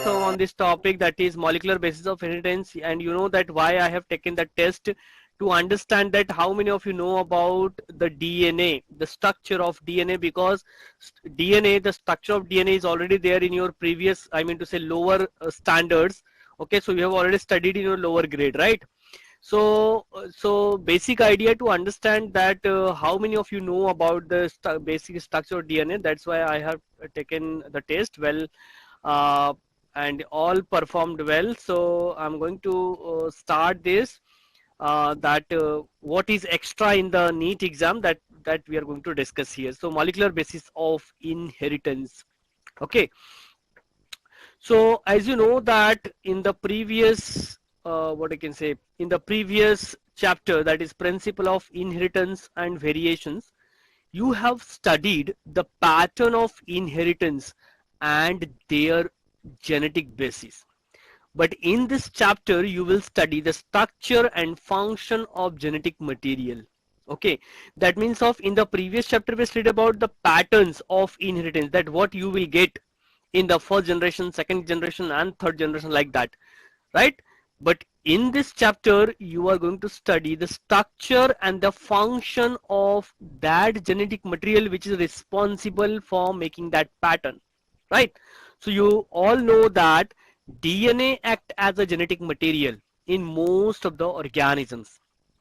So on this topic, that is molecular basis of inheritance, and you know that why I have taken the test to understand that how many of you know about the DNA, the structure of DNA, because DNA, the structure of DNA is already there in your previous, I mean to say lower standards. Okay, so you have already studied in your lower grade, right? So basic idea to understand that how many of you know about the basic structure of DNA. That's why I have taken the test well, uh, and all performed well. So I'm going to start this. What is extra in the NEET exam that we are going to discuss here. So molecular basis of inheritance. Okay. So as you know that in the previous, what I can say, in the previous chapter, that is principle of inheritance and variations, you have studied the pattern of inheritance and their genetic basis. But in this chapter, you will study the structure and function of genetic material. Okay, that means of in the previous chapter we studied about the patterns of inheritance, that what you will get in the first generation, second generation, and third generation, like that, right? But in this chapter, you are going to study the structure and the function of that genetic material which is responsible for making that pattern, right? So you all know that DNA act as a genetic material in most of the organisms.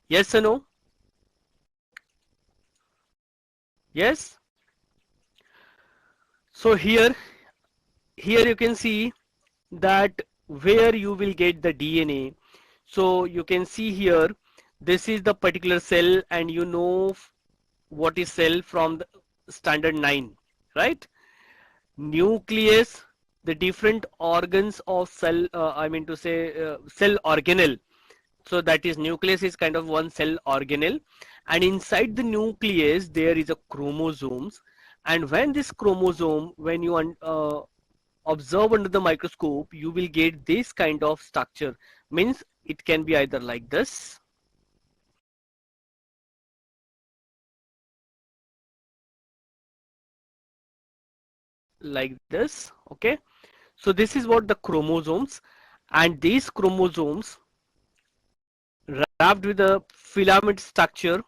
Yes or no? Yes. So here you can see that where you will get the DNA. So you can see here, this is the particular cell, and you know what is cell from the standard 9, right? Nucleus, the different organs of cell, I mean to say cell organelle. So that is, nucleus is kind of one cell organelle, and inside the nucleus there is a chromosomes. And when this chromosome, when you observe under the microscope, you will get this kind of structure. Means it can be either like this, like this. Okay, so this is what the chromosomes, and these chromosomes wrapped with a filament structure,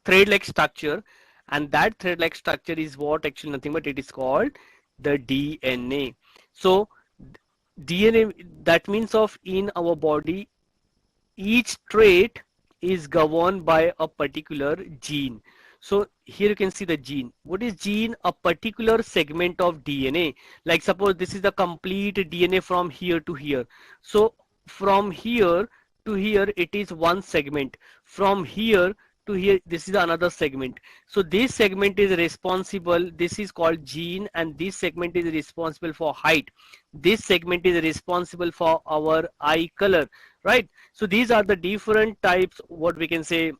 thread-like structure, and that thread-like structure is what, actually nothing but it is called the DNA. So DNA, that means of in our body, each trait is governed by a particular gene. So here you can see the gene. What is gene? A particular segment of DNA. Like suppose this is the complete DNA from here to here. So from here to here it is one segment. From here to here this is another segment. So this segment is responsible, this is called gene, and this segment is responsible for height. This segment is responsible for our eye color, right? So these are the different types, what we can say,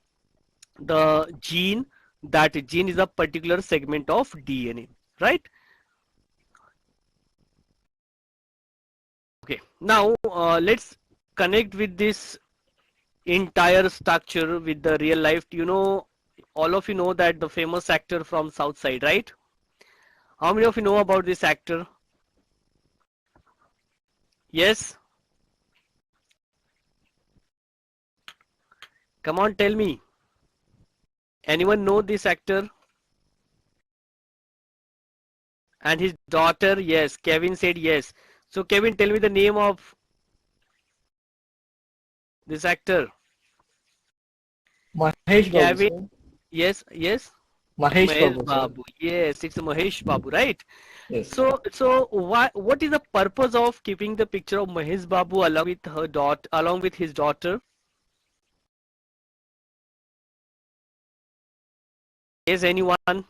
the gene. That gene is a particular segment of DNA, right? Okay, now let's connect with this entire structure with the real life. You know, all of you know that the famous actor from South Side, right? How many of you know about this actor? Yes? Come on, tell me. Anyone know this actor? And his daughter? Yes, Kevin said yes. So Kevin, tell me the name of this actor. Mahesh Babu, Kevin, sir. yes, yes. Mahesh Mahesh Babu, sir. Babu. Yes, it's Mahesh Babu, right? Yes. So what is the purpose of keeping the picture of Mahesh Babu along with her daughter, along with his daughter? Is anyone?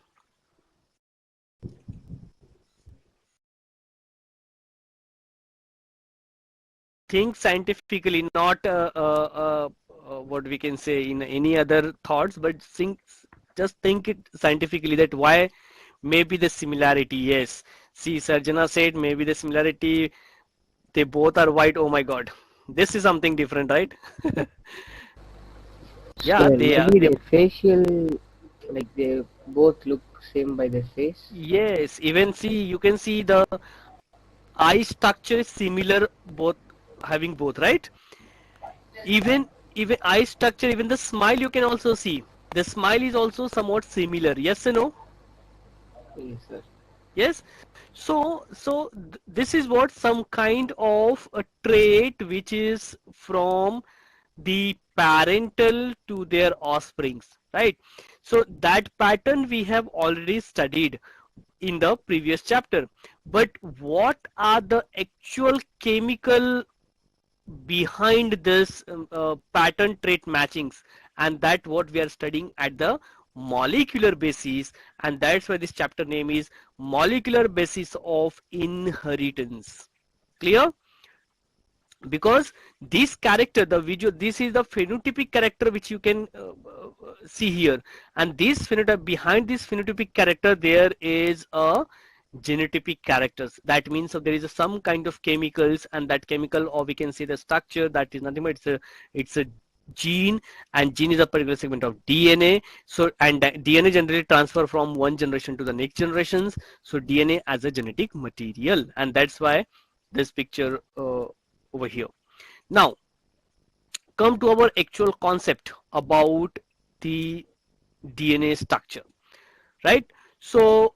Think scientifically, not what we can say in any other thoughts, but just think it scientifically, that why maybe the similarity. Yes, see, Sarjana said maybe the similarity, they both are white. Oh my god, this is something different, right? Yeah, Sir, they are, maybe their facial, like they both look same by their face. yes, even see, you can see the eye structure is similar, both having both, right? Even eye structure, even the smile you can also see. The smile is also somewhat similar. Yes or no? Yes, sir. Yes. This is what some kind of a trait which is from the parental to their offsprings, right? So that pattern we have already studied in the previous chapter. But what are the actual chemical behind this pattern trait matchings, and that what we are studying at the molecular basis, and that's why this chapter name is molecular basis of inheritance. Clear? Because this character, the visual, this is the phenotypic character which you can see here, and this phenotype, behind this phenotypic character there is a genotypic characters. That means there is some kind of chemicals, and that chemical, or we can say the structure, that is nothing but it's a gene, and gene is a particular segment of DNA. So, and DNA generally transfer from one generation to the next generations. So DNA as a genetic material, and that's why this picture over here. Now come to our actual concept about the DNA structure, right? So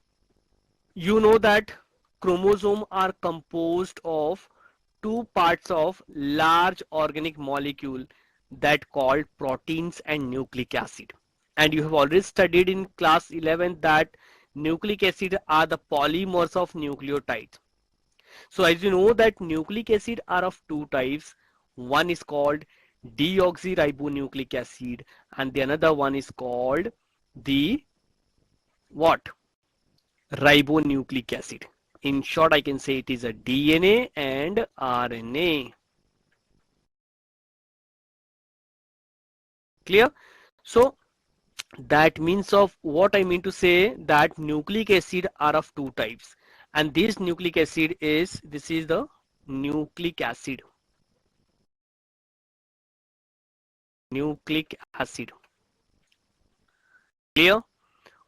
you know that chromosomes are composed of two parts of large organic molecule that called proteins and nucleic acid. And you have already studied in class 11 that nucleic acid are the polymers of nucleotides. So as you know that nucleic acid are of two types. One is called deoxyribonucleic acid, and the another one is called the what? Ribonucleic acid. In short, I can say it is a DNA and RNA. Clear? So that means of what I mean to say, that nucleic acid are of two types, and this nucleic acid is, this is the nucleic acid. Nucleic acid. Clear?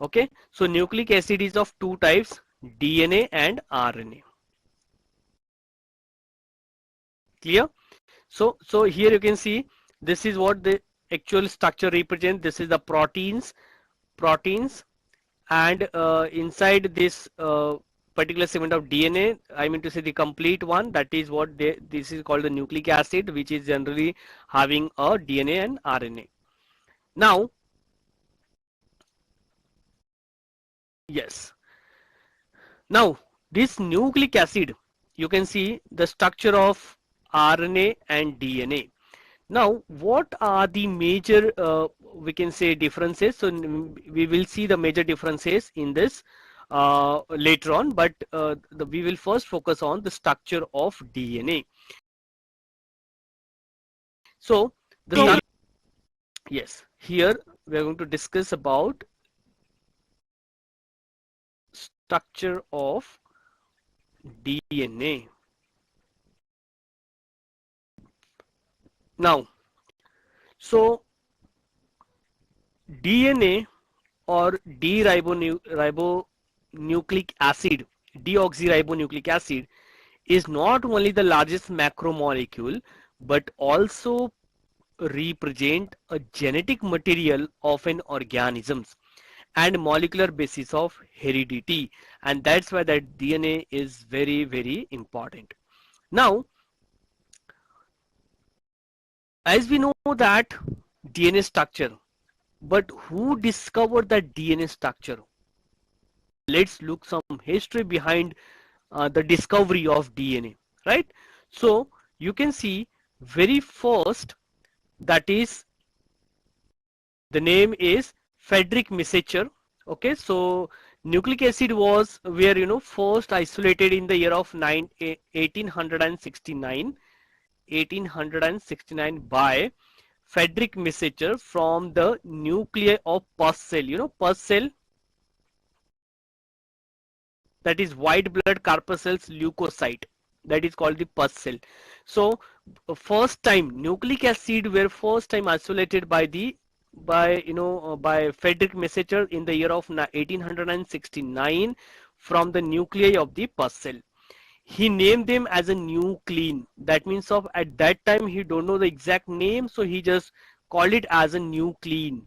Okay. So nucleic acid is of two types, DNA and RNA. Clear? So here you can see this is what the actual structure represents. This is the proteins, and inside this particular segment of DNA, I mean to say the complete one, that is what this is called the nucleic acid, which is generally having a DNA and RNA. Now, yes. Now, this nucleic acid, you can see the structure of RNA and DNA. Now, what are the major, we can say, differences? So we will see the major differences in this later on, but we will first focus on the structure of DNA. So, yes, here we are going to discuss about structure of DNA. Now, so DNA or deoxyribonucleic acid, is not only the largest macromolecule, but also represent a genetic material of an organisms and molecular basis of heredity, and that's why that DNA is very, very important. Now, as we know that DNA structure, but who discovered that DNA structure? Let's look some history behind the discovery of DNA, right? So you can see very first, that is, the name is Frederick Messenger. Okay, so nucleic acid was where, you know, first isolated in the year of 1869 by Frederick Messenger from the nuclei of pus cell. You know, pus cell, that is white blood corpuscles leukocyte, that is called the pus cell. So first time nucleic acid were first time isolated by Frederick Messenger in the year of 1869 from the nuclei of the pus cell. he named them as a nuclein. That means of at that time he don't know the exact name, so he just called it as a nuclein.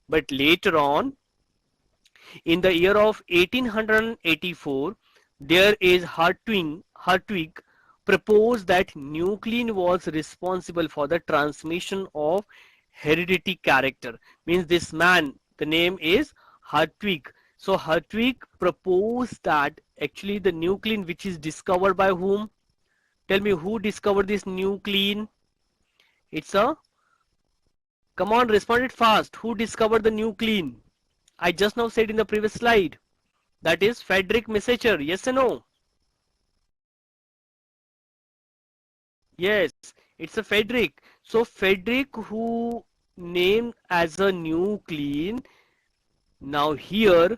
But later on, in the year of 1884, there is Hartwig proposed that nuclein was responsible for the transmission of heredity character. Means this man, the name is Hartwig. So Hartwig proposed that actually the nuclein, which is discovered by whom? Tell me who discovered this nuclein? It's a, come on, respond it fast. Who discovered the nuclein? I just now said in the previous slide. That is Friedrich Messecher. Yes or no? Yes, it's a Friedrich. So Friedrich who named as a nuclein. Now here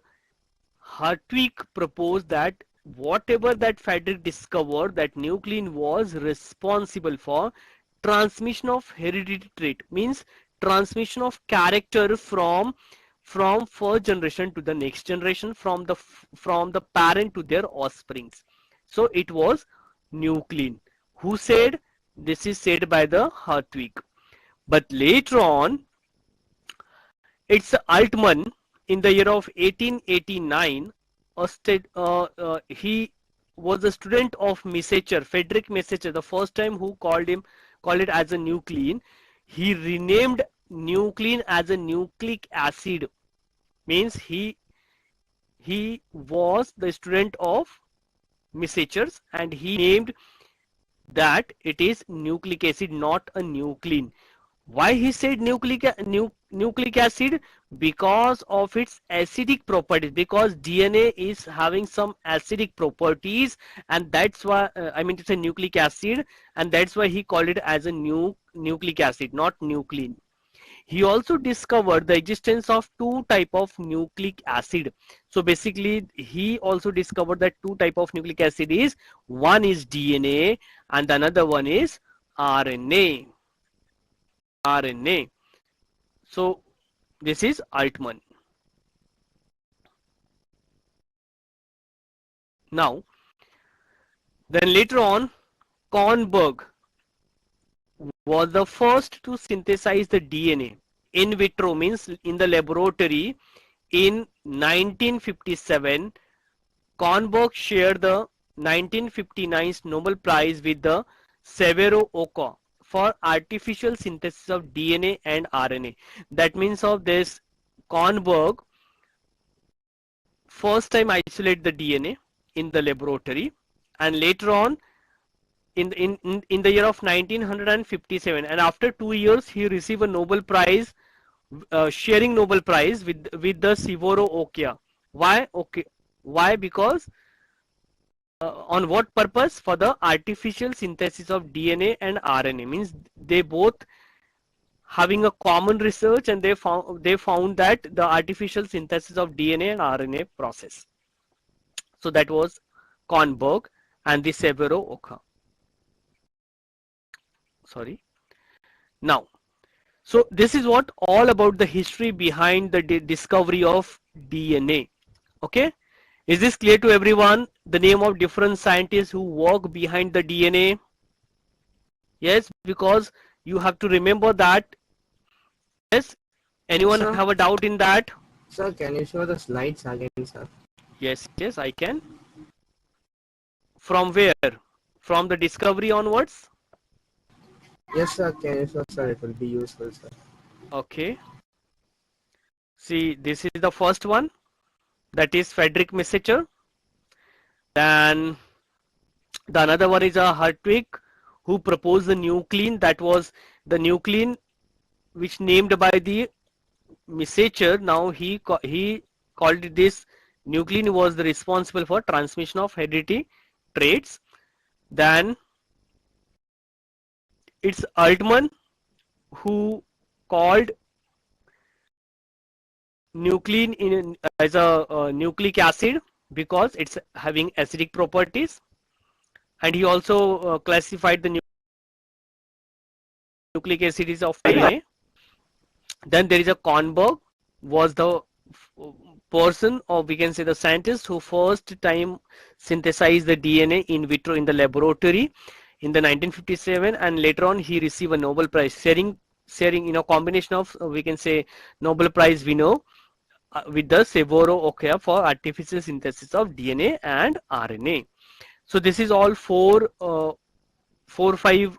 Hartwig proposed that whatever that Friedrich discovered, that nuclein was responsible for transmission of hereditary trait, means transmission of character from first generation to the next generation, from the parent to their offsprings. So it was nuclein. Who said? This is said by the Hartwig. But later on, it's Altman in the year of 1889. He was a student of Messecher, Friedrich Messecher, the first time who called it as a nuclein. He renamed nuclein as a nucleic acid. Means he was the student of Messecher's and he named that it is nucleic acid, not a nuclein. Why he said nucleic acid? Because of its acidic properties, because DNA is having some acidic properties, and that's why it's a nucleic acid, and that's why he called it as a nucleic acid, not nuclein. He also discovered the existence of two type of nucleic acid. So basically he also discovered that two type of nucleic acid is, one is DNA and another one is RNA. So this is Altman. Now then later on, Kornberg was the first to synthesize the DNA in vitro, means in the laboratory, in 1957. Kornberg shared the 1959 Nobel Prize with the Severo Oka for artificial synthesis of DNA and RNA. That means of this, Kornberg first time isolate the DNA in the laboratory, and later on in the year of 1957, and after 2 years he received a Nobel Prize, sharing Nobel Prize with the Severo Oka. Why? Okay, why? Because on what purpose? For the artificial synthesis of DNA and RNA. Means they both having a common research, and they found that the artificial synthesis of DNA and RNA process. So that was Kornberg and the Severo Oka. Sorry. Now, so this is what all about the history behind the discovery of DNA. Okay, is this clear to everyone? The name of different scientists who work behind the DNA. Yes, because you have to remember that. Yes, anyone Sir? have a doubt in that? Sir, can you show the slides again, sir? Yes, I can. From where? From the discovery onwards? Yes, sir. Can you show, sir? It will be useful, sir. Okay. See, this is the first one. That is Friedrich Messecher. Then the another one is a Hartwig, who proposed the nuclein. That was the nuclein which named by the Messecher. Now he called it this nuclein was the responsible for transmission of heredity traits. Then it's Altman who called nuclein as a nucleic acid because it's having acidic properties, and he also classified the nucleic acids of DNA. Then there is a Kornberg was the person, or we can say the scientist who first time synthesized the DNA in vitro in the laboratory in the 1957, and later on he received a Nobel Prize, sharing combination of we can say Nobel Prize winner with the Severo Ochoa for artificial synthesis of DNA and RNA. So this is all four or five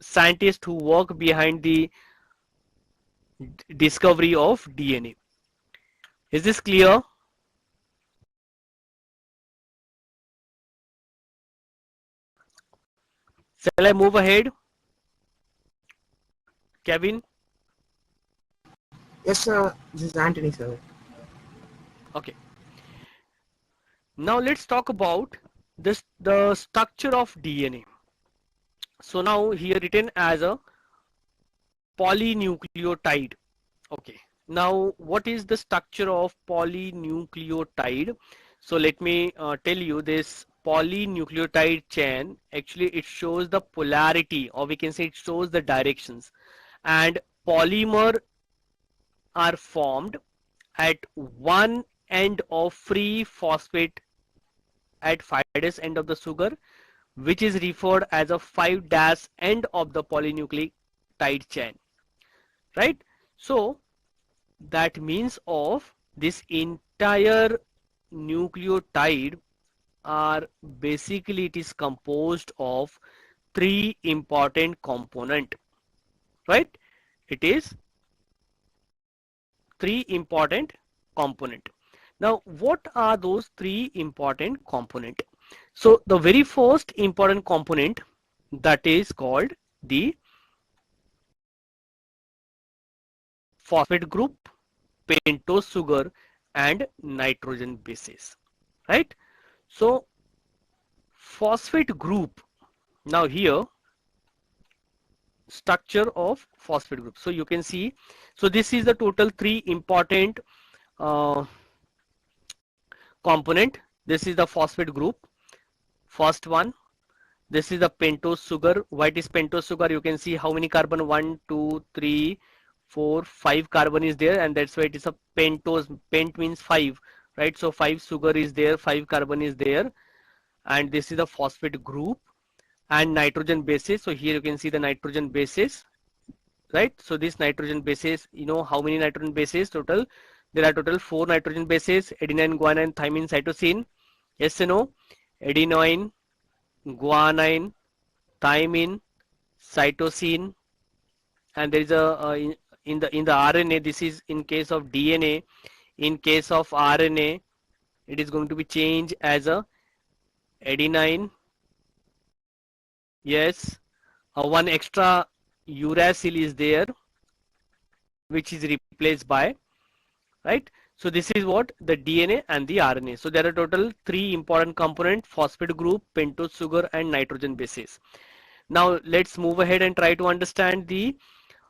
scientists who work behind the discovery of DNA. Is this clear? Shall I move ahead? Kevin? Yes, sir. This is Anthony, sir. Okay. Now let's talk about the structure of DNA. So now here written as a polynucleotide. Okay. Now what is the structure of polynucleotide? So let me tell you, this polynucleotide chain, actually it shows the polarity, or we can say it shows the directions, and polymer are formed at one end of free phosphate at 5' end of the sugar, which is referred as a 5' end of the polynucleotide chain, right? So that means of this entire nucleotide are basically, it is composed of three important component, right? It is three important component. Now what are those three important component? So the very first important component, that is called the phosphate group, pentose sugar, and nitrogen bases, right? So phosphate group, now here structure of phosphate group. So you can see, so this is the total three important uh, component. This is the phosphate group, first one. This is the pentose sugar. What is pentose sugar? You can see how many carbon, 1 2 3 4 5 carbon is there, and that's why it is a pentose. Pent means 5, right? So 5 sugar is there, 5 carbon is there, and this is the phosphate group. And nitrogen bases, so here you can see the nitrogen bases, right? So this nitrogen bases, you know how many nitrogen bases total? There are total 4 nitrogen bases: adenine, guanine, thymine, cytosine. Yes or no? Adenine, guanine, thymine, cytosine, and there is a in the RNA, this is in case of DNA. In case of RNA, it is going to be changed as a adenine. Yes, one extra uracil is there, which is replaced by, right? So this is what the DNA and the RNA. So there are total 3 important components: phosphate group, pentose sugar, and nitrogen bases. Now let's move ahead and try to understand the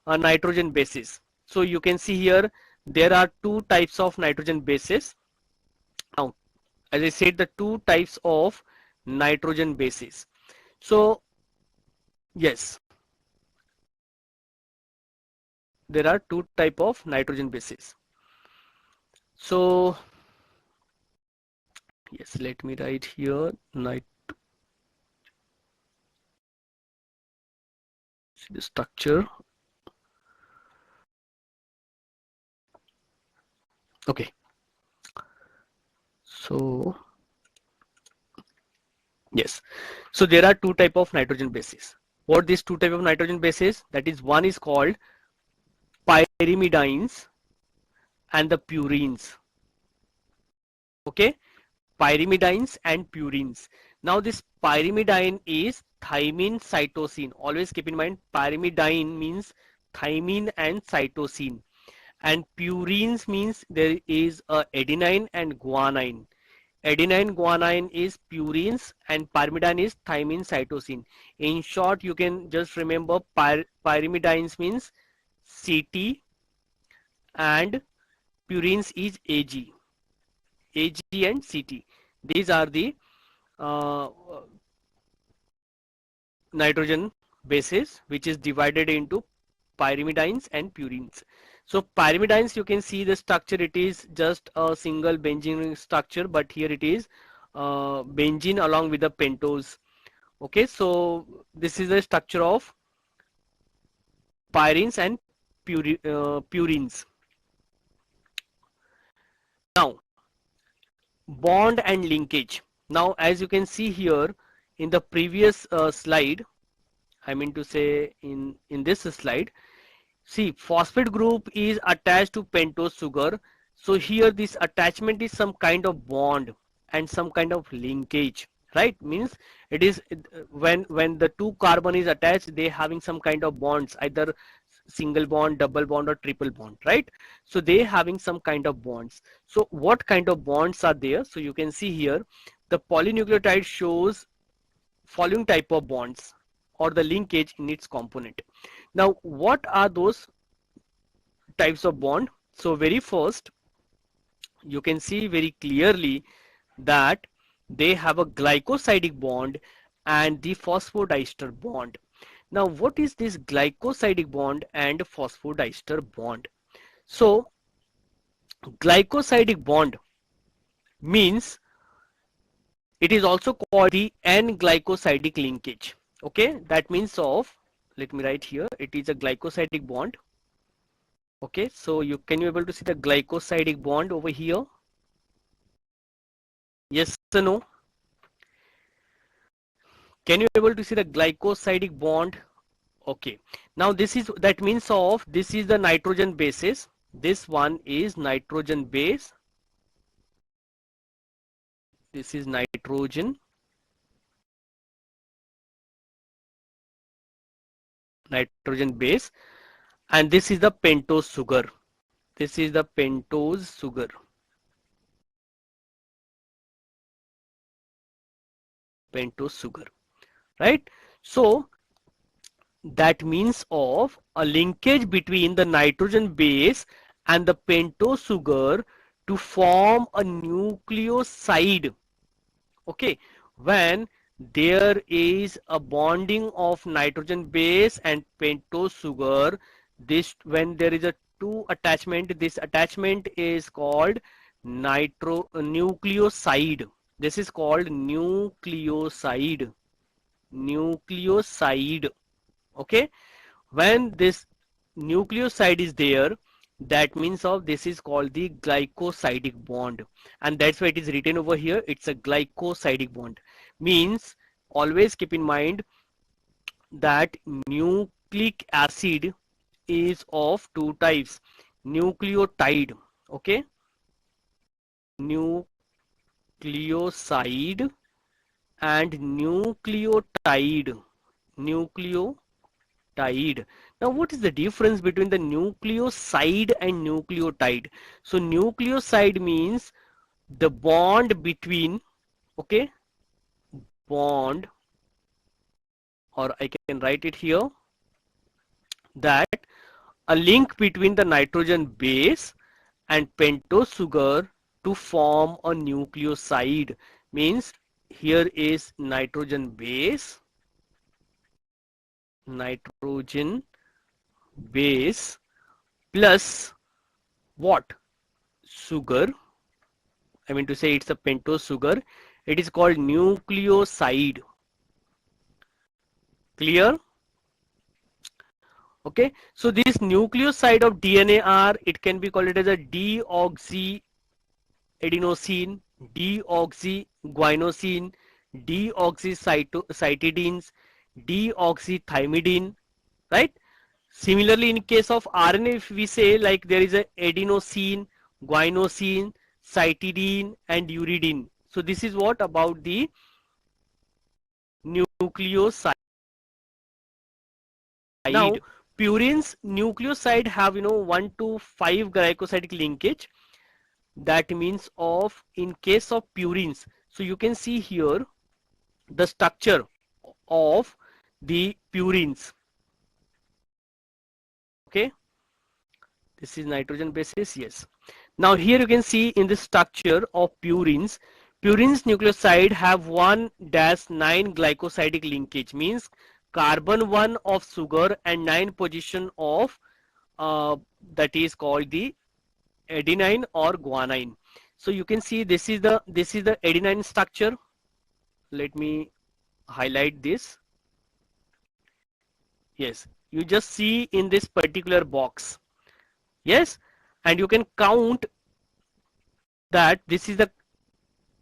nitrogen bases. So you can see here there are 2 types of nitrogen bases. Now, as I said, the 2 types of nitrogen bases. So yes, there are 2 type of nitrogen bases. So yes, let me write here the structure. Okay, so yes, so there are 2 type of nitrogen bases. What these 2 type of nitrogen bases? That is, one is called pyrimidines and the purines. Okay, pyrimidines and purines. Now this pyrimidine is thymine, cytosine. Always keep in mind, pyrimidine means thymine and cytosine, and purines means there is a adenine and guanine. Adenine, guanine is purines, and pyrimidine is thymine, cytosine. In short, you can just remember pyrimidines means CT and purines is AG. AG and CT. These are the uh, nitrogen bases which is divided into pyrimidines and purines. So pyrimidines, you can see the structure, it is just a single benzene structure, but here it is benzene along with the pentose. Okay, so this is the structure of pyrines and purines. Now bond and linkage. Now as you can see here in the previous slide, I mean to say in this slide, see phosphate group is attached to pentose sugar. So here this attachment is some kind of bond and some kind of linkage, right? Means it is when the two carbon is attached, they having some kind of bonds, either single bond, double bond or triple bond, right? So they having some kind of bonds. So what kind of bonds are there? So you can see here the polynucleotide shows following type of bonds or the linkage in its component. Now what are those types of bond? So very first you can see very clearly that they have a glycosidic bond and the phosphodiester bond. Now what is this glycosidic bond and phosphodiester bond? So glycosidic bond means it is also called the N-glycosidic linkage. Okay, that means of, let me write here, it is a glycosidic bond. Okay, so you able to see the glycosidic bond over here? Yes or no? Can you able to see the glycosidic bond? Okay, now this is, that means of, this is the nitrogen bases. This one is nitrogen base. This is nitrogen base, and this is the pentose sugar. This is the pentose sugar. Pentose sugar, right? So that means of a linkage between the nitrogen base and the pentose sugar to form a nucleoside. Okay, when there is a bonding of nitrogen base and pentose sugar, this, when there is a two attachment, this attachment is called nucleoside. This is called nucleoside. Okay, when this nucleoside is there, that means of, this is called the glycosidic bond, and that's why it is written over here, it's a glycosidic bond. Means always keep in mind that nucleic acid is of two types, nucleotide, okay, nucleoside and nucleotide. Now what is the difference between the nucleoside and nucleotide? So nucleoside means the bond between, okay, bond, or I can write it here, that a link between the nitrogen base and pentose sugar to form a nucleoside. Means here is nitrogen base, plus what? Sugar. I mean to say it's a pentose sugar. It is called nucleoside. Clear? Okay, so this nucleoside of DNA are, it can be called it as a deoxyadenosine, deoxyguanosine, deoxycytidines, deoxythymidine, right? Similarly, in case of RNA, if we say like there is a adenosine, guanosine, cytidine and uridine. So this is what about the nucleoside. Now purines nucleoside have 1 to 5 glycosidic linkage. That means of, in case of purines, so you can see here the structure of the purines. Okay, this is nitrogen bases. Yes, now here you can see in the structure of purines nucleoside have 1-9 glycosidic linkage, means carbon 1 of sugar and 9 position of that is called the adenine or guanine. So you can see this is the adenine structure. Let me highlight this. Yes, you just see in this particular box. Yes, and you can count that this is the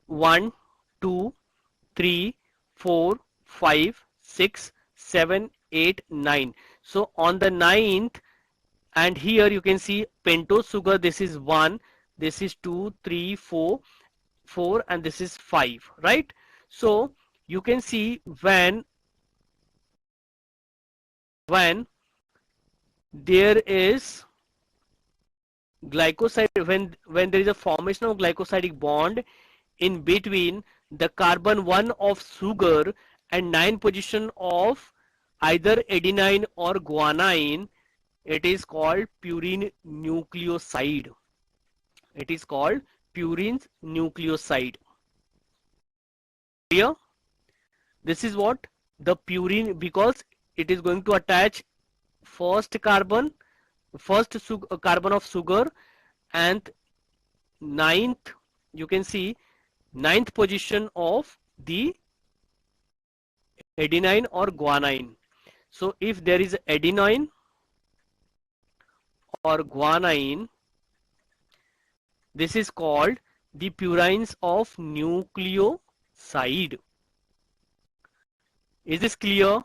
1, 2, 3, 4, 5, 6, 7, 8, 9. So on the 9th, and here you can see pentose sugar, this is 1, this is 2, 3, 4, 4, and this is 5, right? So you can see when there is glycoside, when there is a formation of glycosidic bond in between the carbon 1 of sugar and 9 position of either adenine or guanine, it is called purine nucleoside. It is called purine nucleoside. Clear? This is what the purine, because it is going to attach first carbon of sugar and ninth, you can see ninth position of the adenine or guanine. So if there is adenine or guanine, this is called the purines of nucleoside. Is this clear?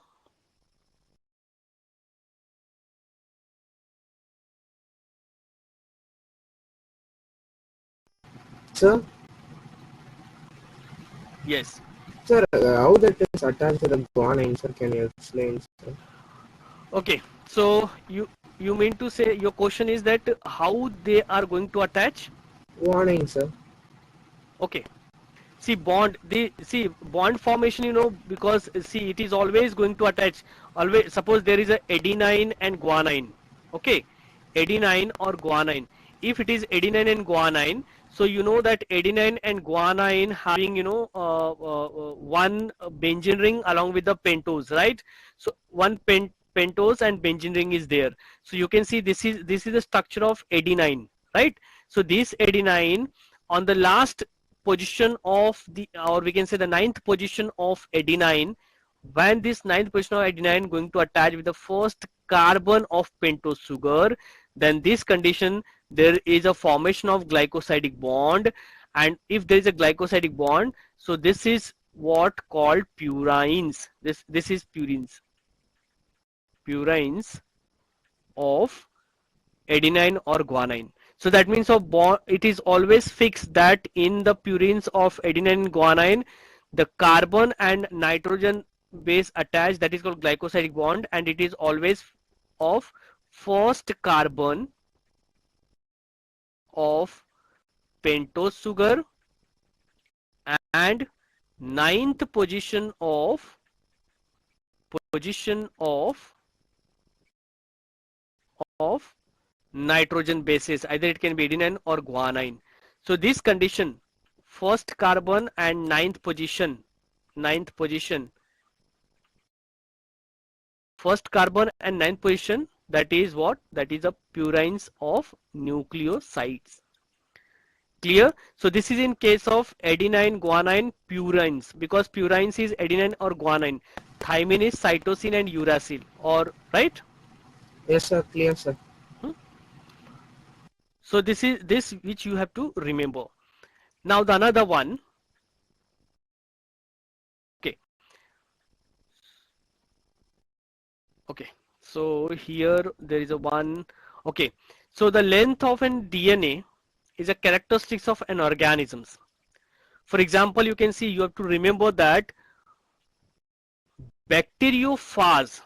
Sir? Yes. Sir, how that is attached to the guanine, sir? Can you explain, sir? Okay. So you mean to say, your question is that how they are going to attach? Guanine, sir. Okay. See bond formation, you know, because see it is always going to attach. Always, suppose there is a adenine and guanine. Okay, adenine or guanine. If it is adenine and guanine, so you know that adenine and guanine having, you know, one benzene ring along with the pentose, right? So one pentose and benzene ring is there. So you can see this is the structure of adenine, right? So this adenine on the last position of the, or we can say the ninth position of adenine, when this ninth position of adenine going to attach with the first carbon of pentose sugar, then this condition there is a formation of glycosidic bond, and if there is a glycosidic bond, so this is what called purines. This is purines of adenine or guanine. So that means it is always fixed that in the purines of adenine and guanine, the carbon and nitrogen base attached, that is called glycosidic bond, and it is always of first carbon of pentose sugar and ninth position of nitrogen bases, either it can be adenine or guanine. So this condition, first carbon and ninth position, first carbon and ninth position, that is what? That is a purines of nucleosides. Clear? So this is in case of adenine, guanine, purines, because purines is adenine or guanine. Thymine is cytosine and uracil, or right? Yes, sir. Clear, sir. So this is this which you have to remember. Now the another one. Okay, so here there is a one. Okay, so the length of an DNA is a characteristics of an organisms. For example, you can see, you have to remember that bacteriophage,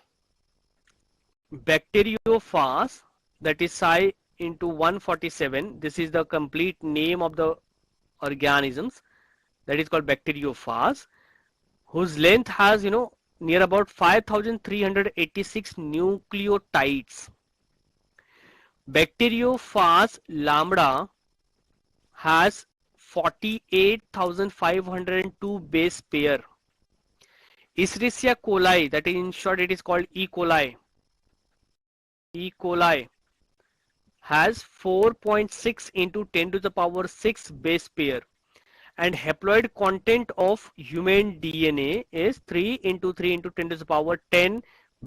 that is psi into 147. This is the complete name of the organisms, that is called bacteriophage, whose length has, you know, near about 5386 nucleotides. Bacteriophage lambda has 48,502 base pair. Escherichia coli, that is in short it is called E. coli. has 4.6 into 10 to the power 6 base pair, and haploid content of human DNA is 3 into 3 into 10 to the power 10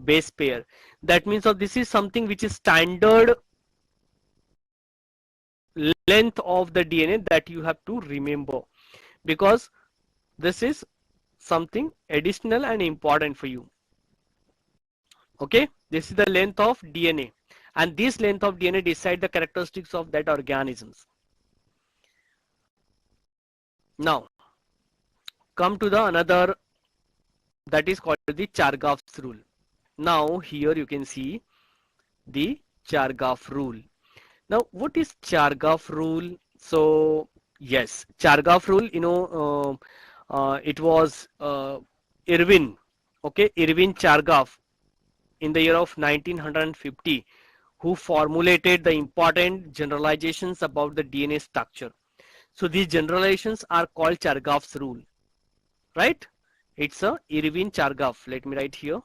base pair. That means this is something which is standard length of the DNA that you have to remember, because this is something additional and important for you. Okay, this is the length of DNA, and this length of DNA decide the characteristics of that organisms. Now come to the another, that is called the Chargaff's rule. Now here you can see the Chargaff rule. Now what is Chargaff rule? So yes, Chargaff rule, it was Irwin, okay, Irwin Chargaff in the year of 1950 who formulated the important generalizations about the DNA structure. So these generalizations are called Chargaff's rule, right? It's a Irwin Chargaff. Let me write here.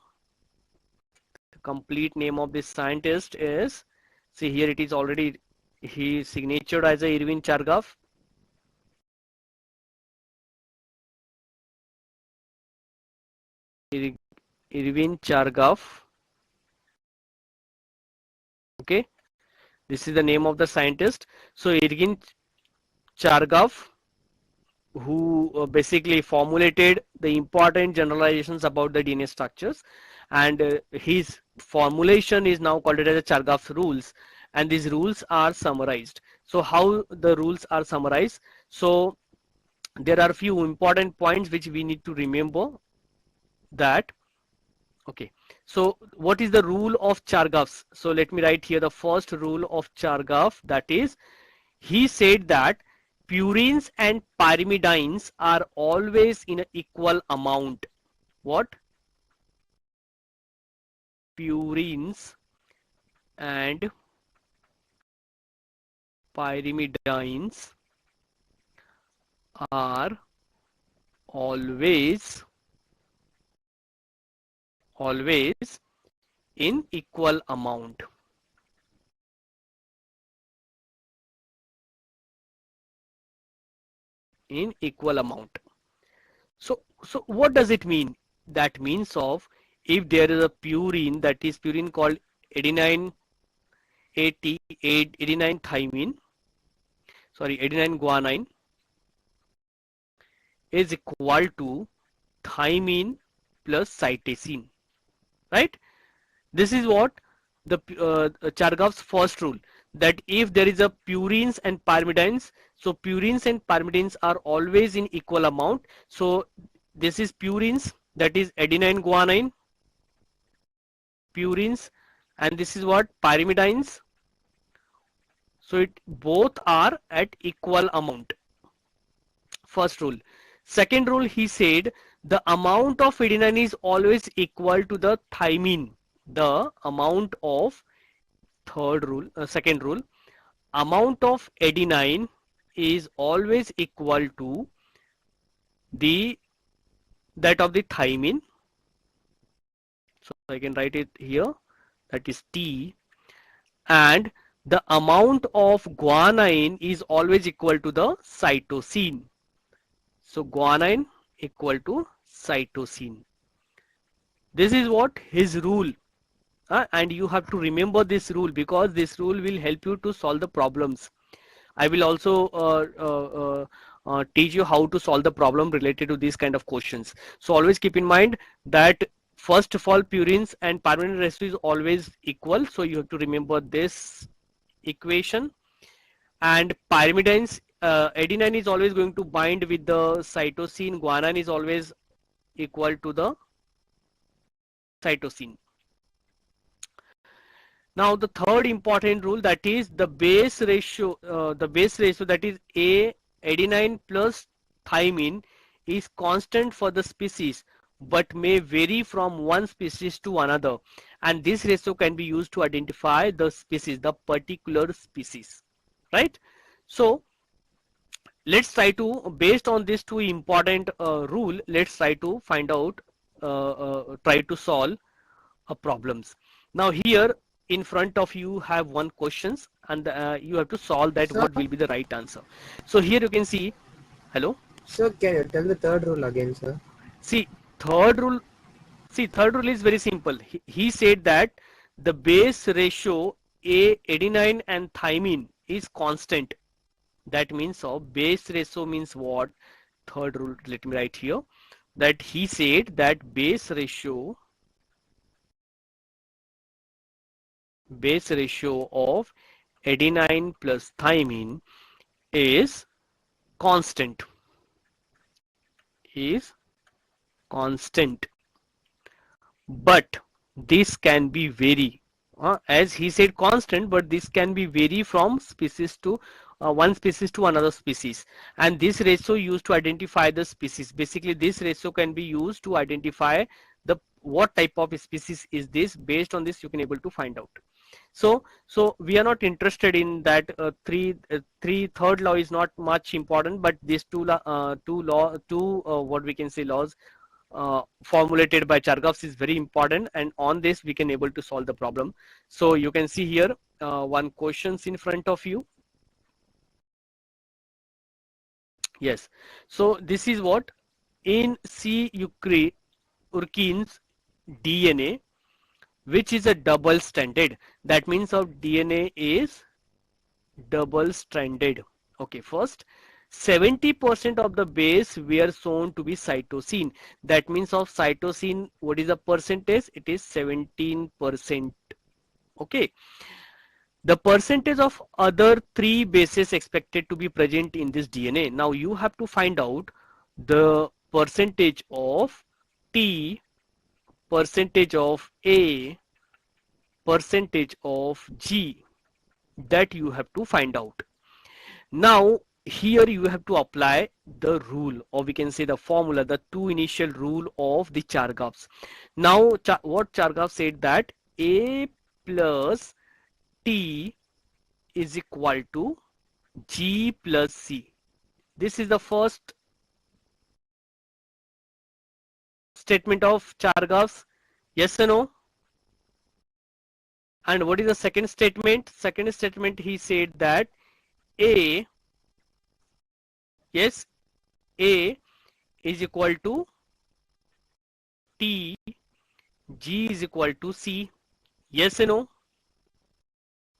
The complete name of this scientist is, see here it is already, he signatured as a Irwin Chargaff. Irwin Chargaff. Okay, this is the name of the scientist. So Irwin Chargaff, who basically formulated the important generalizations about the DNA structures, and his formulation is now called it as a Chargaff's rules, and these rules are summarized. So how the rules are summarized? So there are a few important points which we need to remember that. Okay, so what is the rule of Chargaff's? So let me write here the first rule of Chargaff, that is, he said that purines and pyrimidines are always in an equal amount. What? Purines and pyrimidines are always in equal amount. In equal amount. So what does it mean? That means of, if there is a purine, that is purine called adenine adenine thymine, sorry, adenine guanine is equal to thymine plus cytosine, right? This is what the Chargaff's first rule, that if there is a purines and pyrimidines, so purines and pyrimidines are always in equal amount. So this is purines, that is adenine guanine, purines, and this is what, pyrimidines. So it both are at equal amount. First rule. Second rule, he said the amount of adenine is always equal to the thymine. The amount of, third rule, second rule, amount of adenine is always equal to that of the thymine. So I can write it here, that is T, and the amount of guanine is always equal to the cytosine. So guanine equal to cytosine. This is what his rule. And you have to remember this rule, because this rule will help you to solve the problems. I will also teach you how to solve the problem related to these kind of questions. So always keep in mind that first of all, purines and pyrimidine ratio is always equal. So you have to remember this equation. And pyrimidines, adenine is always going to bind with the cytosine. Guanine is always equal to the cytosine. Now the third important rule, that is the base ratio, that is A adenine plus thymine is constant for the species, but may vary from one species to another, and this ratio can be used to identify the species, the particular species, right? So let's try to, based on these two important rule, let's try to find out, try to solve problems. Now here in front of you have one questions, and you have to solve that Sir, what will be the right answer. So here you can see, hello. sir, can you tell the third rule again, sir? See, third rule. See, third rule is very simple. He said that the base ratio adenine and thymine is constant. That means of base ratio means what? Third rule, let me write here, that he said that base ratio of adenine plus thymine is constant, is constant, but this can be vary, as he said constant, but this can be vary from species to one species to another species, and this ratio used to identify the species. Basically this ratio can be used to identify the what type of species is this. Based on this you can able to find out. So we are not interested in that third law is not much important, but these two what we can say laws formulated by Chargaff is very important, and on this we can able to solve the problem. So you can see here one questions in front of you. Yes, so this is what in C. urkine's DNA, which is a double stranded. That means of DNA is double stranded. Okay, first 70% of the base were shown to be cytosine. That means of cytosine, what is the percentage? It is 17%. Okay, the percentage of other three bases expected to be present in this DNA. Now you have to find out the percentage of T, percentage of A, percentage of G, that you have to find out. Now here you have to apply the rule, or we can say the formula, the two initial rule of the Chargaffs. Now what Chargaff said, that A plus T is equal to G plus C. This is the first statement of Chargaff's. Yes or no? And what is the second statement? Second statement, he said that A, yes, A is equal to T, G is equal to C. Yes or no?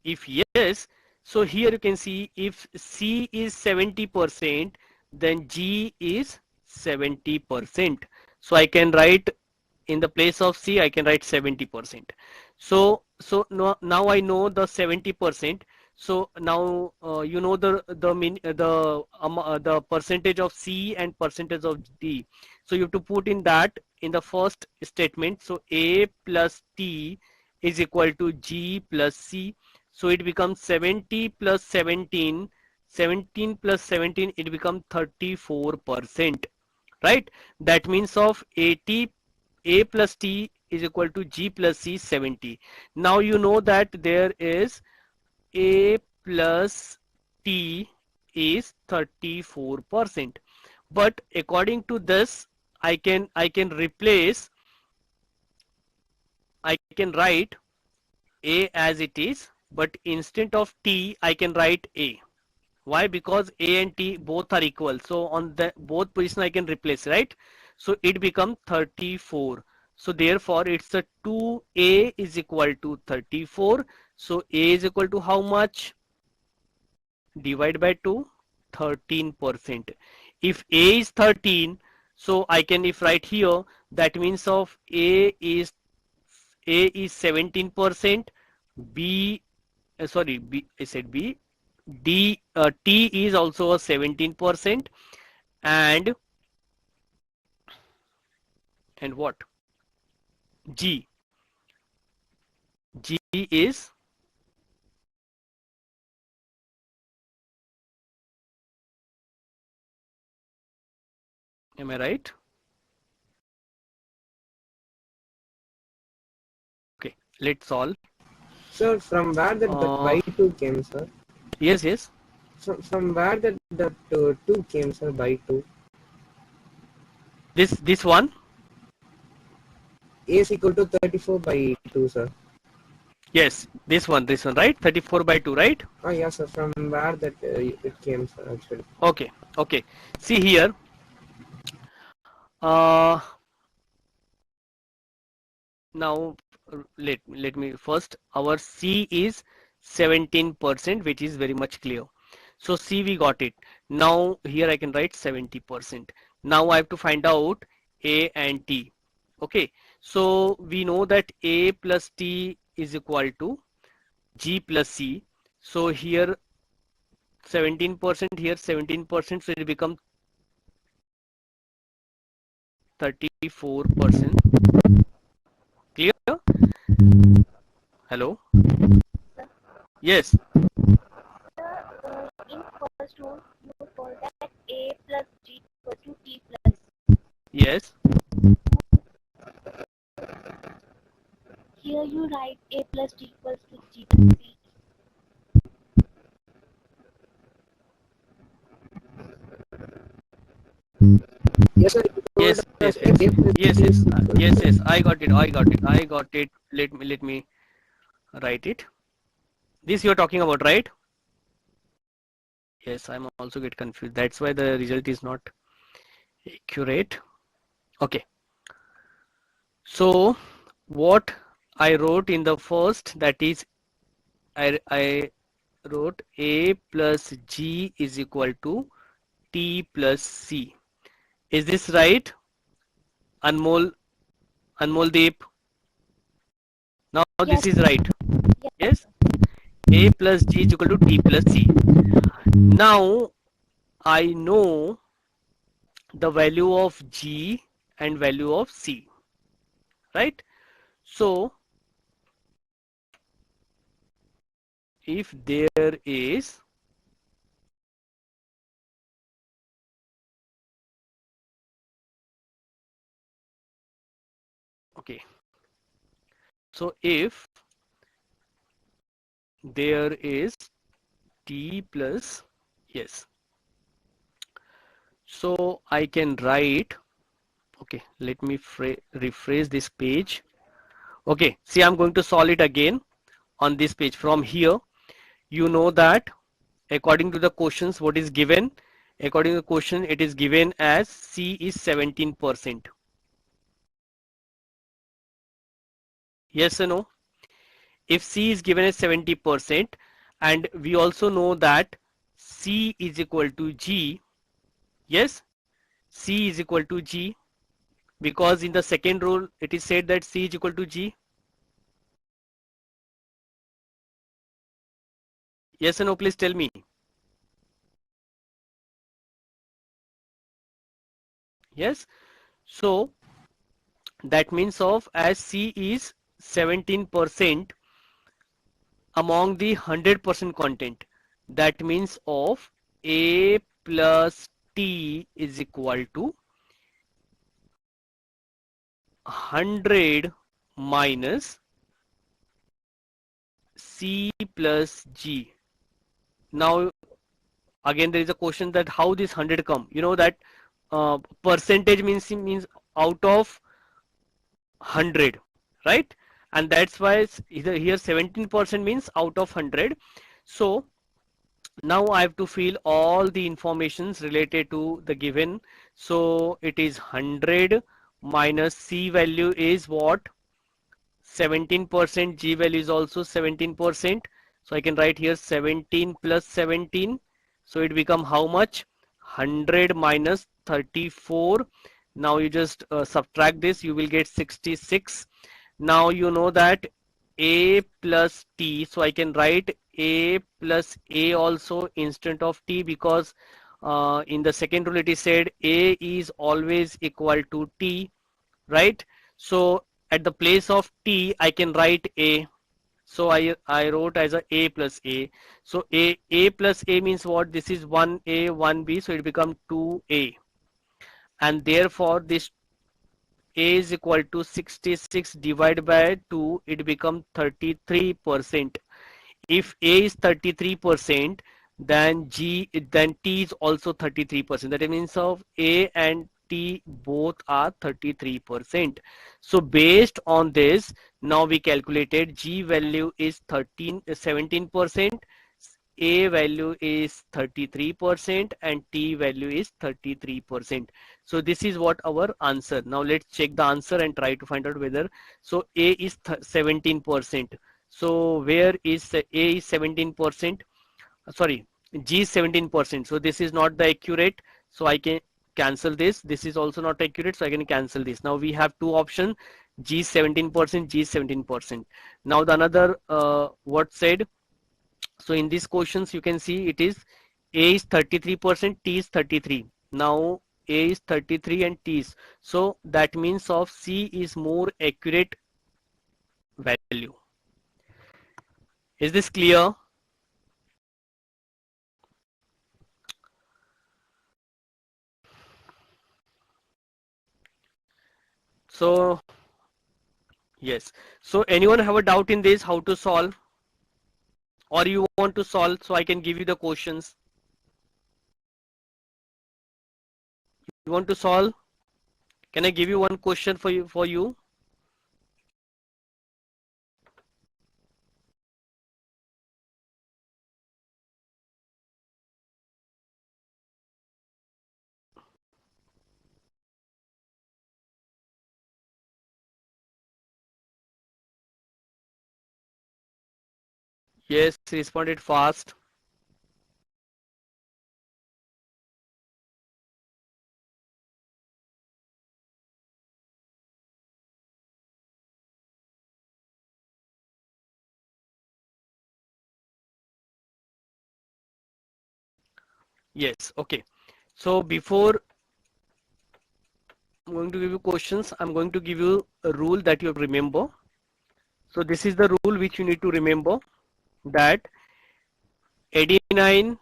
If yes, so here you can see if C is 70%, then G is 70%. So I can write in the place of C, I can write 70%. So now I know the 70%. So now you know the percentage of C and percentage of D. So you have to put in that in the first statement. So A plus T is equal to G plus C. So it becomes 70 plus 17, 17 plus 17, it becomes 34%, right? That means of A plus T is equal to G plus C, 70. Now you know that there is A plus T is 34%. But according to this, I can replace, I can write A as it is, but instead of T I can write A. Why? Because A and T both are equal, so on the both position I can replace, right? So it becomes 34. So therefore it's a 2A is equal to 34. So A is equal to how much? Divide by 2, 13%. If A is 13, so I can, if write here, that means of A is 17%, B sorry, B, I said B, D, T is also a 17%, and what? G is, am I right? Okay, let's solve. Sir, from where that by 2 came, sir? Yes. From where that 2 came, sir, by 2? This one? A is equal to 34 by 2, sir. Yes, this one, right? 34/2, right? Yeah, sir. From where that it came, sir, actually. Okay, okay. See here. Uh, now let me first. Our C is 17%, which is very much clear. So C we got it. Now here I can write 70%. Now I have to find out A and T. Okay. So we know that A plus T is equal to G plus C. So here 17%, here 17%, so it becomes 34%. Clear? Hello? Yes. In first rule, you told that A plus G equals to T plus. Yes. Here you write A plus G equals to G plus C. Yes, sir. You told Yes. us Yes. A Yes. plus Yes. G Yes. is equal Yes. to. Yes. I got it. I got it. I got it. Let me write it. This you're talking about, right? Yes. I'm also get confused. That's why the result is not accurate. Okay. So what I wrote in the first, that is I wrote A plus G is equal to T plus C. Is this right? Anmol, Anmoldeep. Now this Yes, is right. yes, Yes. A plus G is equal to T plus C. Now I know the value of G and value of C. Right? So if there is okay. So if there is T plus yes. So I can write, okay, let me rephrase this page. Okay, see, I'm going to solve it again on this page. From here, you know that according to the questions, what is given? According to the question, it is given as C is 17%. Yes or no? If C is given as 70%, and we also know that C is equal to G, yes, C is equal to G, because in the second rule it is said that C is equal to G. Yes or no, please tell me. Yes, so that means of as C is 17% among the 100% content, that means of A plus T is equal to 100 minus C plus G. Now again there is a question that how this 100 come. You know that percentage means out of 100, right? And that's why either here 17% means out of 100. So now I have to fill all the informations related to the given. So it is 100 minus C value is what? 17%. G value is also 17%. So I can write here 17 plus 17. So it become how much? 100 minus 34. Now you just subtract this, you will get 66. Now you know that A plus T, so I can write A plus A also instead of T, because in the second rule it is said A is always equal to T, right? So at the place of T I can write A. So I wrote as A plus A. So A plus A means what? This is 1A 1B, so it becomes 2A, and therefore this A is equal to 66 divided by 2, it becomes 33%. If A is 33%, then T is also 33%. That means of A and T both are 33%. So based on this, now we calculated G value is 17%, A value is 33%, and T value is 33%. So this is what our answer. Now let's check the answer and try to find out whether, so A is 17%. So where is A is 17%? Sorry, G is 17%. So this is not the accurate. So I can cancel this. This is also not accurate. So I can cancel this. Now we have two options. G is 17%, G is 17%. Now the another what said. So in these questions you can see it is A is 33%, T is 33. Now A is 33 and T is. So that means of C is more accurate value. Is this clear? So yes. So anyone have a doubt in this, how to solve? Or you want to solve so I can give you the questions? You want to solve? Can I give you one question for you? Yes, responded fast. Yes, okay. So before I'm going to give you questions, I'm going to give you a rule that you remember. So this is the rule which you need to remember, that adenine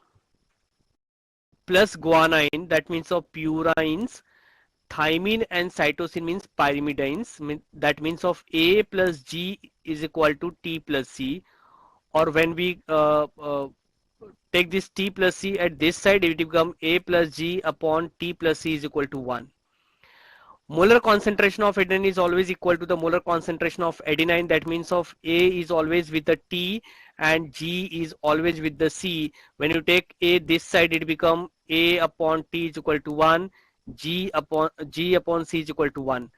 plus guanine, that means of purines, thymine and cytosine means pyrimidines, that means of A plus G is equal to T plus C, or when we take this T plus C at this side, it will become A plus G upon T plus C is equal to 1. Molar concentration of adenine is always equal to the molar concentration of adenine. That means of A is always with the T and G is always with the C. When you take A this side, it become A upon T is equal to 1, G upon C is equal to 1.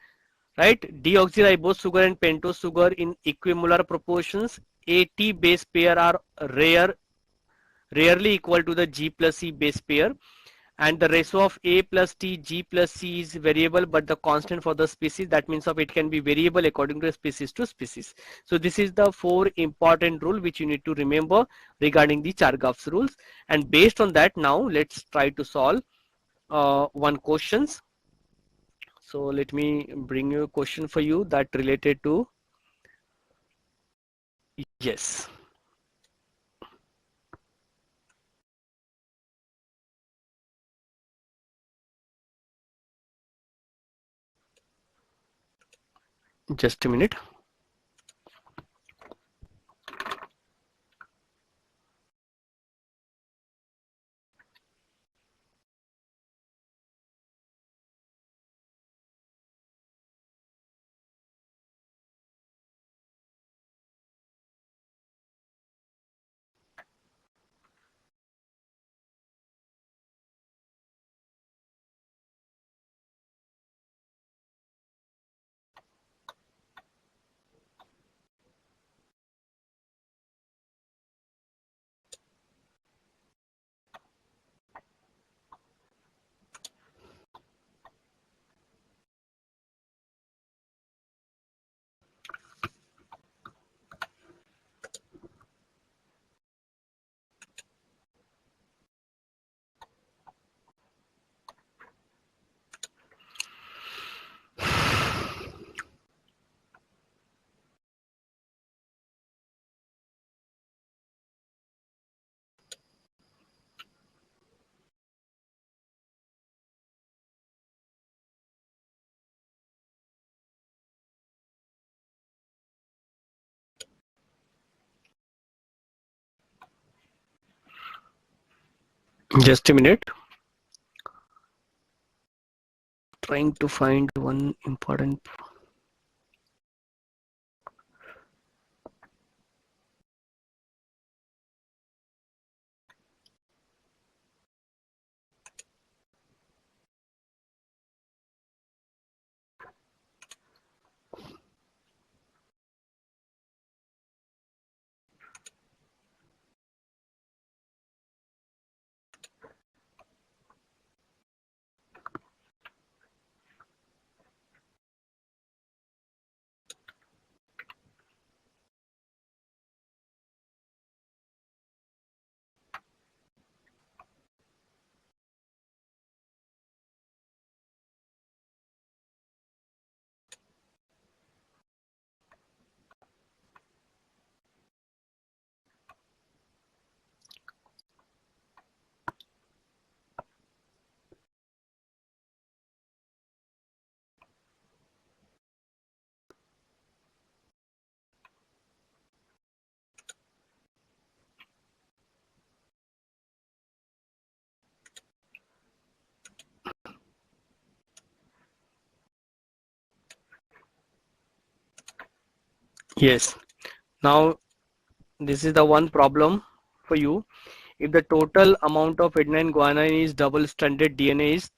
Right? Deoxyribose sugar and pentose sugar in equimolar proportions. AT base pair are rarely equal to the G plus C base pair, and the ratio of A plus T, G plus C is variable but the constant for the species. That means of it can be variable according to species to species. So this is the 4 important rule which you need to remember regarding the Chargaff's rules, and based on that now let's try to solve one questions. So let me bring you a question for you that related to, yes. Just a minute. Just a minute. trying to find one important. Yes. Now this is the one problem for you. If the total amount of adenine guanine is double stranded DNA is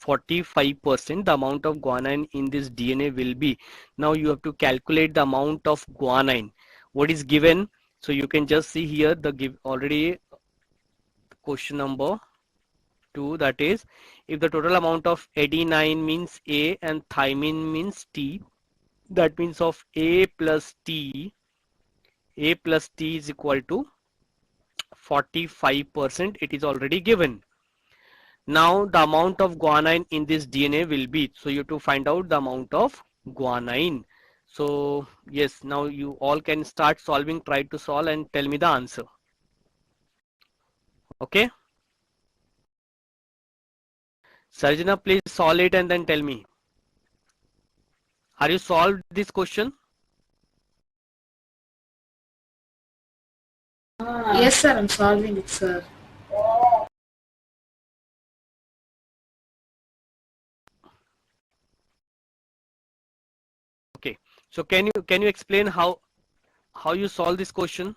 45%, the amount of guanine in this DNA will be. Now you have to calculate the amount of guanine. What is given? So you can just see here the give already question number 2, that is if the total amount of adenine means A and thymine means T, that means of A plus T is equal to 45%, it is already given. Now the amount of guanine in this DNA will be, so you have to find out the amount of guanine. So yes, now you all can start solving, try to solve and tell me the answer. Okay, Sarjana, please solve it and then tell me. Are you solved this question? Yes, sir, I'm solving it, sir. Okay, so can you explain how you solve this question?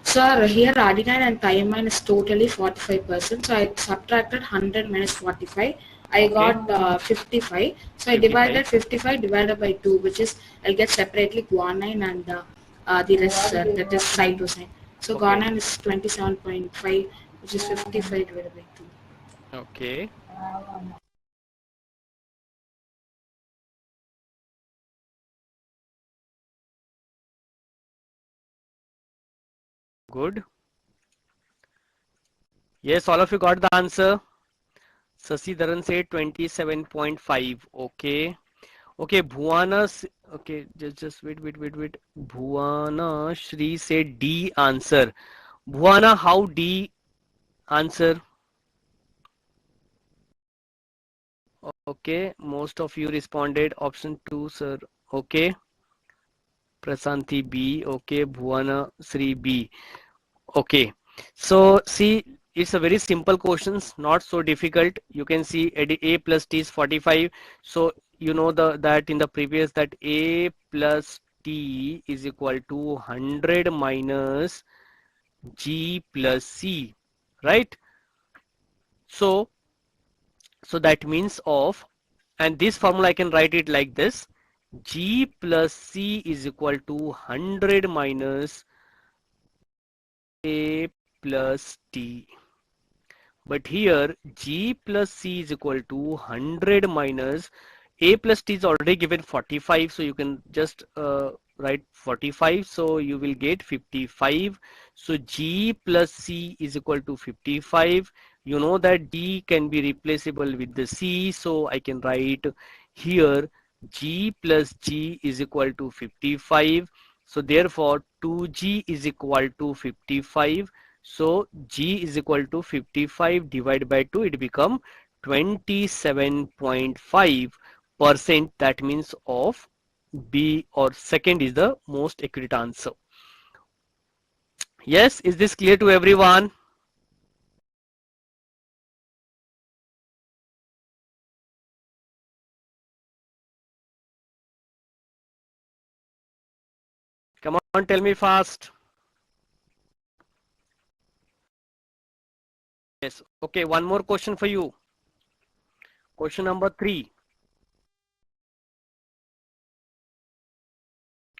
Sir, here adenine and thymine is totally 45%. So I subtracted 100 minus 45. I Okay. got 55. So I 55. divided 55 divided by 2, which is I'll get separately guanine and the rest, that is cytosine. So Okay. guanine is 27.5, which is 55 divided by 2. Okay. Good. Yes, all of you got the answer. Sasi Dharan said 27.5. Okay. Okay, Bhuwana. Okay, just wait. Bhuwana Shri said D answer. Bhuwana, how D answer? Okay, most of you responded option 2, sir. Okay. Prasanti B. Okay, Bhuwana Sri B. Okay, so see, it's a very simple questions, not so difficult. You can see A plus T is 45. So you know that in the previous that A plus T is equal to 100 minus G plus C, right? So that means of, and this formula I can write it like this: G plus C is equal to 100 minus A plus T. But here G plus C is equal to 100 minus A plus T is already given 45, so you can just write 45, so you will get 55. So G plus C is equal to 55. You know that D can be replaceable with the C, so I can write here G plus G is equal to 55. So therefore 2G is equal to 55. So G is equal to 55 divided by 2, it become 27.5%. That means of B, or second is the most accurate answer. Yes, is this clear to everyone? Come on, tell me fast. Yes. Okay, one more question for you. Question number 3.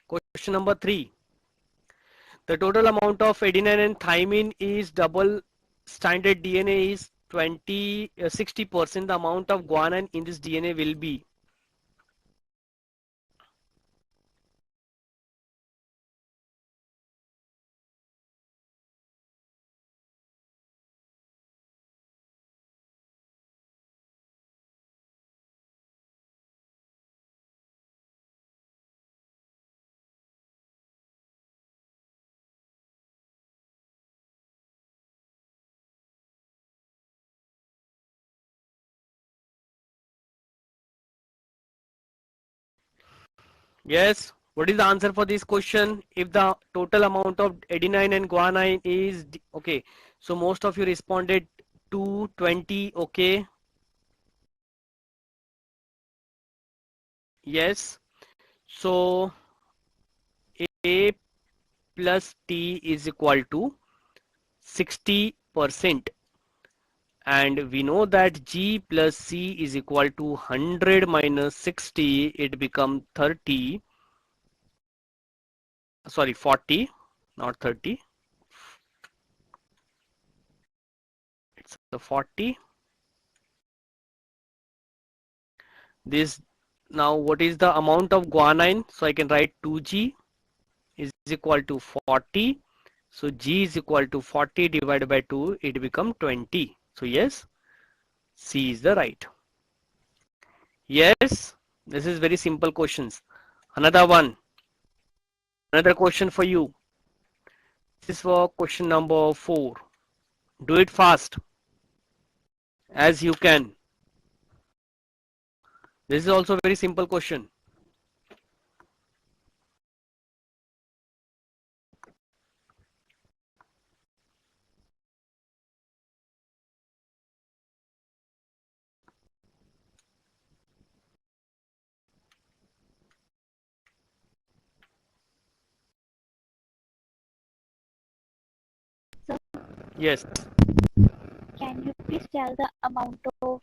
Question number 3. The total amount of adenine and thymine is double stranded DNA is 60%. The amount of guanine in this DNA will be. Yes. What is the answer for this question? If the total amount of adenine and guanine is okay, so most of you responded 220. Okay. Yes. So A plus T is equal to 60%, and we know that G plus C is equal to 100 minus 60. It becomes 30. Sorry, 40, not 30. It's the 40. This now what is the amount of guanine? So I can write 2G is equal to 40. So G is equal to 40 divided by 2. It becomes 20. So yes, C is the right. Yes, this is very simple questions. Another one. Another question for you. This is for question number 4. Do it fast as you can. This is also a very simple question. So Yes. can you please tell the amount of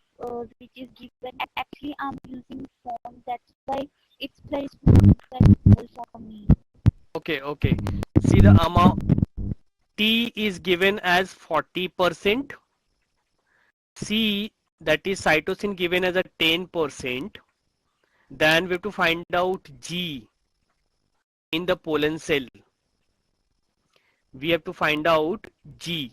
which is given? Actually, I'm using phone, that's why it's very small for me. Okay, okay. See the amount. T is given as 40%. C, that is cytosine, given as a 10%. Then we have to find out G in the pollen cell. We have to find out G.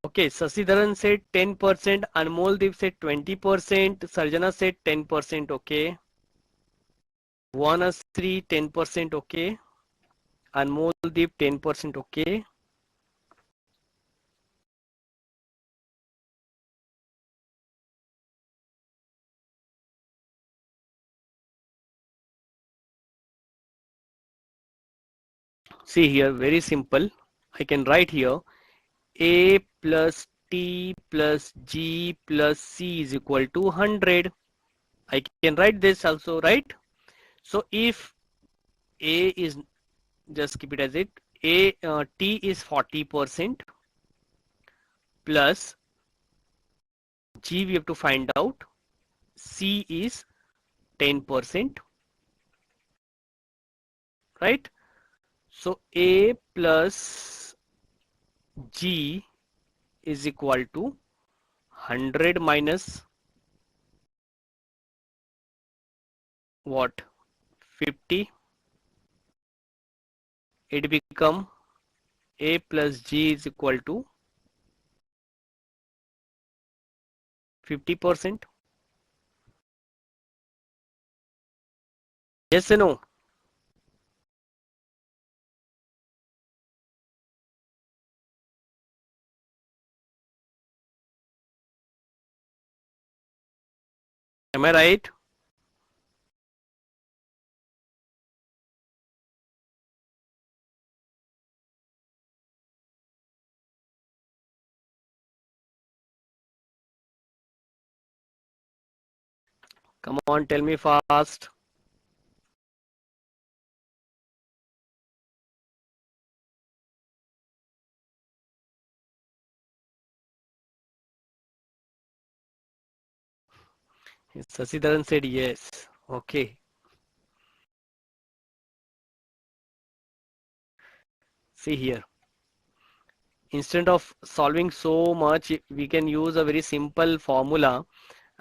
Okay, Sasidharan said 10%, Anmoldeep said 20%, Sarjana said 10%, okay. Bhuvanasri 10%, okay. Anmoldeep 10%, okay. See here, very simple. I can write here A plus T plus G plus C is equal to 100. I can write this also, right? So if A is, just keep it as it, T is 40% plus G we have to find out, C is 10%, right? So A plus G is equal to 100 minus what? 50. It become A plus G is equal to 50%. Yes or no? Am I right? Come on, tell me fast. Sasidharan said yes. Okay. See here. Instead of solving so much, we can use a very simple formula,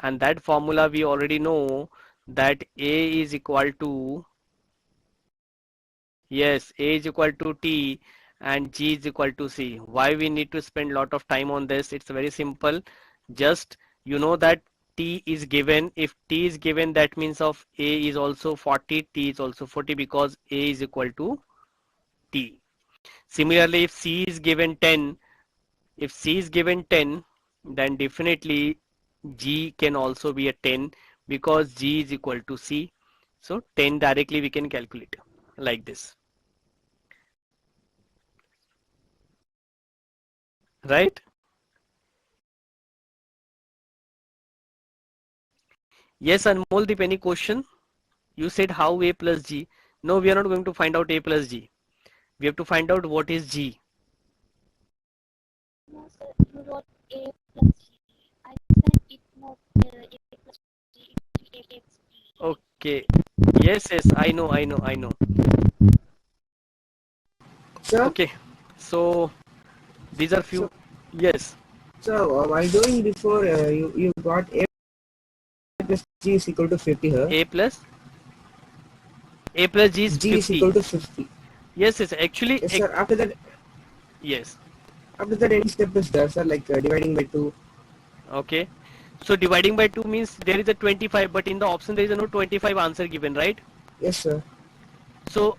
and that formula we already know that A is equal to, yes, A is equal to T and G is equal to C. Why we need to spend a lot of time on this? It's very simple. Just you know that T is given. If T is given, that means of A is also 40, T is also 40 because A is equal to T. Similarly, if C is given 10, if C is given 10, then definitely G can also be a 10 because G is equal to C. So 10 directly we can calculate like this. Right? Yes, Anmoldeep, any question? You said how A plus G. No, we are not going to find out A plus G. We have to find out what is G. No, sir, you wrote A plus G. I said it not A plus G, it's A plus G. Okay. Yes, yes, I know, I know, I know. Sir, Okay. So these are few. so, Yes. so while doing before, you got A plus G is equal to 50 here. A plus G is G is 50. equal to 50. Yes, yes. Actually, Yes, sir. After that, yes. any step is there, sir, like dividing by 2. Okay. So dividing by 2 means there is a 25, but in the option there is no 25 answer given, right? Yes, sir. So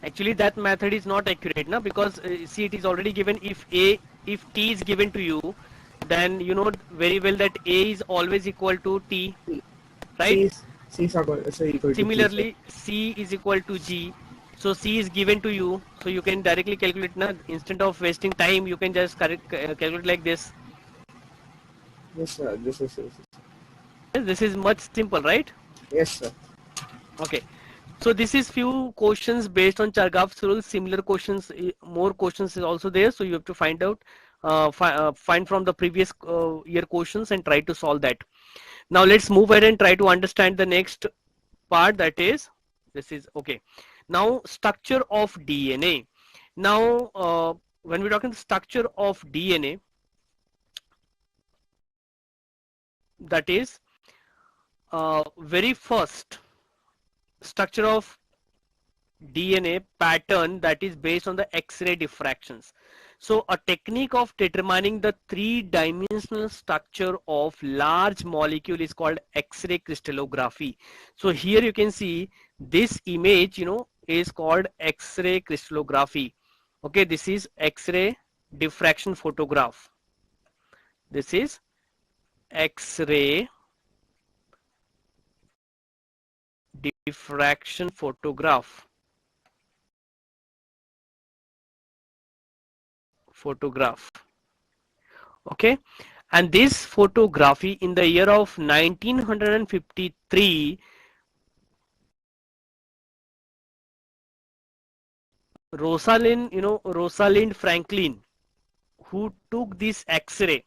actually that method is not accurate, na? Because see, it is already given. If T is given to you, then you know very well that A is always equal to T, right? C is equal to G, sir. Similarly, C is equal to G. So C is given to you, so you can directly calculate, na? Instead of wasting time, you can just calculate like this. Yes, sir. This is much simple, right? Yes, sir. Okay. So this is few questions based on Chargaff's rule. Similar questions, more questions is also there. So you have to find out, find from the previous year questions and try to solve that. Now let's move ahead and try to understand the next part. That is, this is okay. Now structure of DNA. Now when we're talking structure of DNA, that is very first structure of DNA pattern that is based on the X-ray diffractions. So a technique of determining the three-dimensional structure of large molecule is called X-ray crystallography. So here you can see this image, you know, is called X-ray crystallography. Okay, this is X-ray diffraction photograph. This is X-ray diffraction photograph. Okay, and this photography in the year of 1953, Rosalind Franklin, who took this X-ray,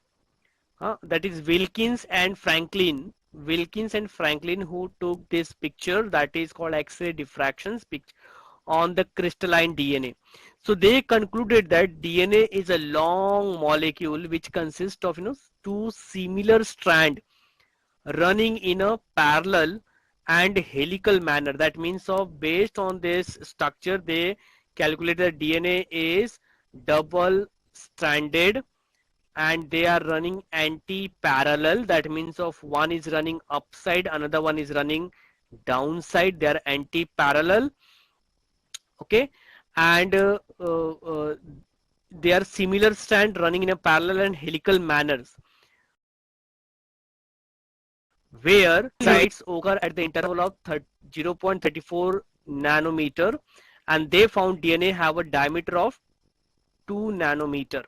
that is Wilkins and Franklin, who took this picture, that is called X-ray diffractions picture on the crystalline DNA. So they concluded that DNA is a long molecule which consists of two similar strands running in a parallel and helical manner. That means based on this structure they calculated DNA is double stranded and they are running anti-parallel. That means one is running upside, another one is running downside. They are anti-parallel. Okay, and they are similar strand running in a parallel and helical manners, where sites occur at the interval of 0.34 nanometer, and they found DNA have a diameter of 2 nanometer.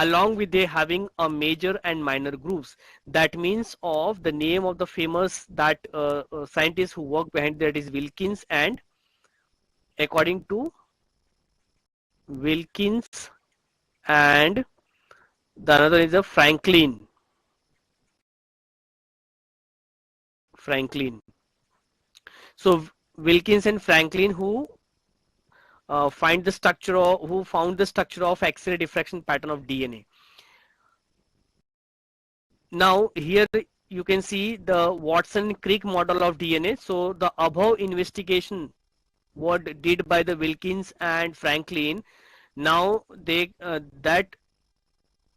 along with they having a major and minor groups. That means of the name of the famous that scientist who worked behind that is Wilkins, and according to Wilkins and the another is a Franklin. So Wilkins and Franklin who found the structure of X-ray diffraction pattern of DNA. Now here you can see the Watson-Crick model of DNA. So the above investigation what did by the Wilkins and Franklin, now they that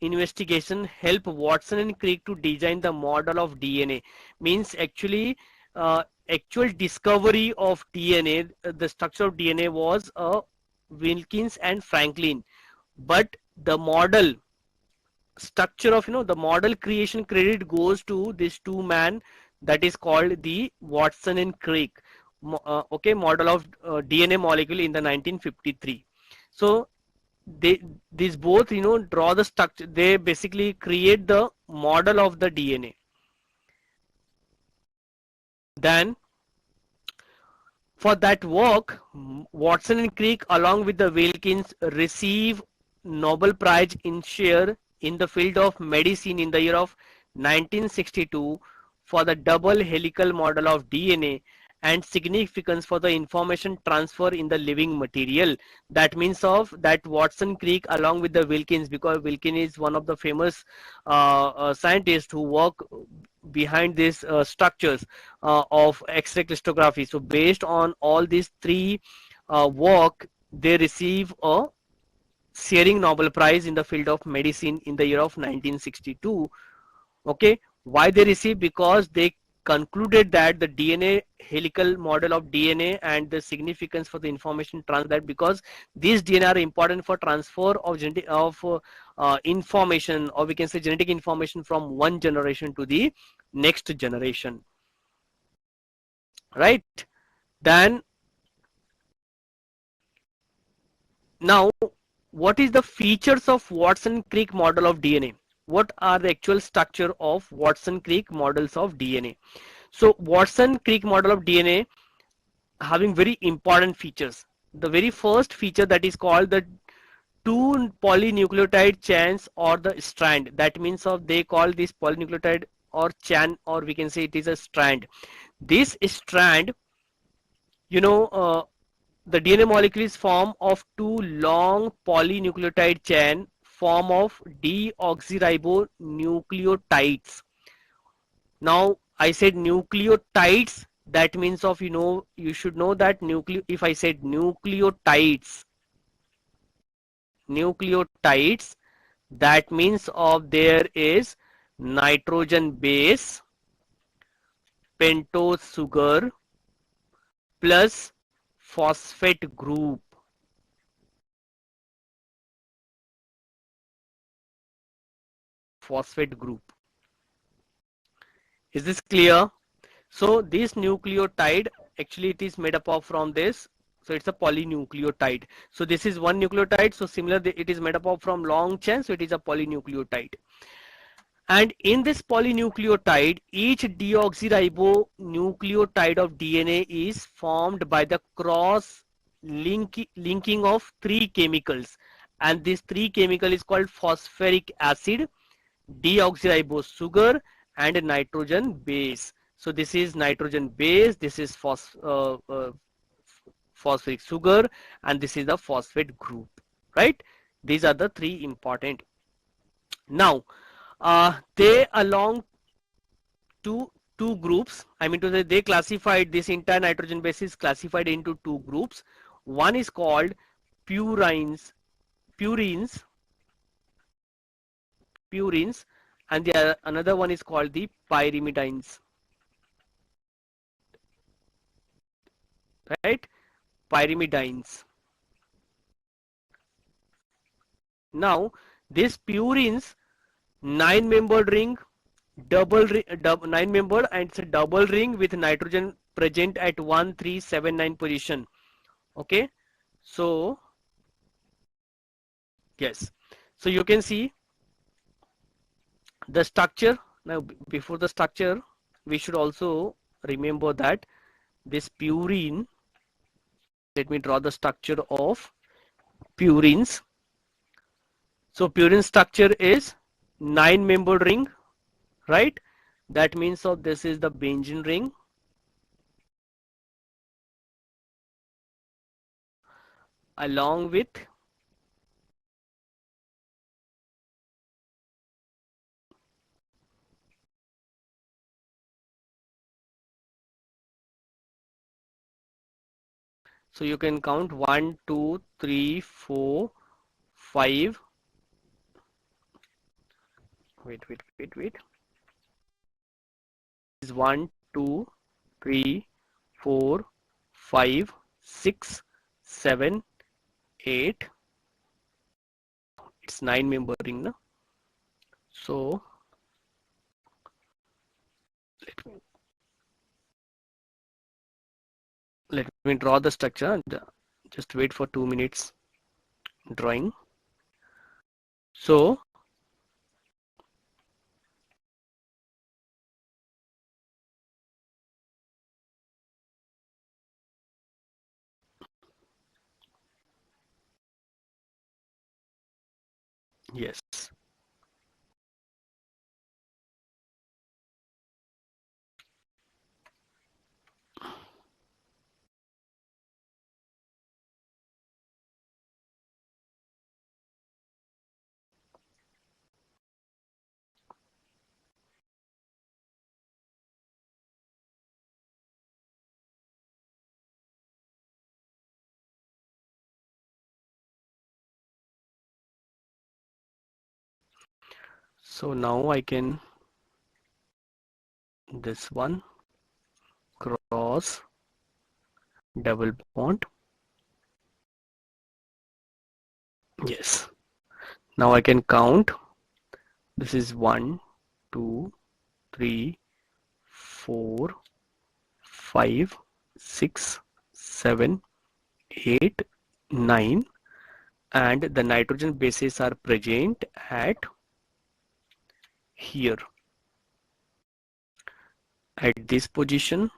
investigation help Watson and Crick to design the model of DNA. Means actually actual discovery of DNA, the structure of DNA was Wilkins and Franklin, but the model structure of the model creation credit goes to this two man, that is called the Watson and Crick. Okay, model of DNA molecule in the 1953. So these both draw the structure, they basically create the model of the DNA. Then for that work, Watson and Crick along with the Wilkins receive Nobel Prize in share in the field of medicine in the year of 1962 for the double helical model of DNA and significance for the information transfer in the living material. That means of that Watson Crick along with the Wilkins, because Wilkins is one of the famous scientists who work behind these structures of X-ray crystallography. So based on all these three work, they receive a sharing Nobel Prize in the field of medicine in the year of 1962. Okay, why they receive? Because they concluded that the DNA helical model of DNA and the significance for the information transfer, because these DNA are important for transfer of genetic information, or we can say genetic information from one generation to the next generation, right? Then now what is the features of Watson-Crick model of DNA? What are the actual structure of Watson-Crick models of DNA? So Watson-Crick model of DNA having very important features. The very first feature that is called the two polynucleotide chains or the strand. That means of they call this polynucleotide or chain, or we can say it is a strand. This strand, the DNA molecule is formed of two long polynucleotide chain form of deoxyribonucleotides. Now I said nucleotides, that means of you should know that if I said nucleotides, that means of there is nitrogen base, pentose sugar plus phosphate group. Is this clear? So this nucleotide actually it is made up of from this, so it's a polynucleotide. So this is one nucleotide, so similarly it is made up of from long chain, so it is a polynucleotide. And in this polynucleotide, each deoxyribonucleotide of DNA is formed by the cross linking of three chemicals, and this three chemical is called phosphoric acid, deoxyribose sugar, and nitrogen base. So this is nitrogen base, this is phosphoric sugar, and this is the phosphate group, right? These are the three important. Now they along to two groups. I mean to say they classified this entire nitrogen base is classified into two groups. One is called purines, and the another one is called the pyrimidines, right? Pyrimidines. Now this purines, 9-membered ring, 9-membered, and it's a double ring with nitrogen present at 1379 position. Okay, so yes, so you can see The structure, now before the structure, we should also remember that this purine, let me draw the structure of purines. So purine structure is 9-membered ring, right? That means so this is the benzene ring, along with so you can count 1, 2, 3, 4, 5. Wait. Is 1, 2, 3, 4, 5, 6, 7, 8. It's 9-member ring, no? So let me draw the structure. Just wait for 2 minutes drawing. So yes. So now I can this one cross double bond. Yes. Now I can count. This is 1, 2, 3, 4, 5, 6, 7, 8, 9, and the nitrogen bases are present at here, at this position,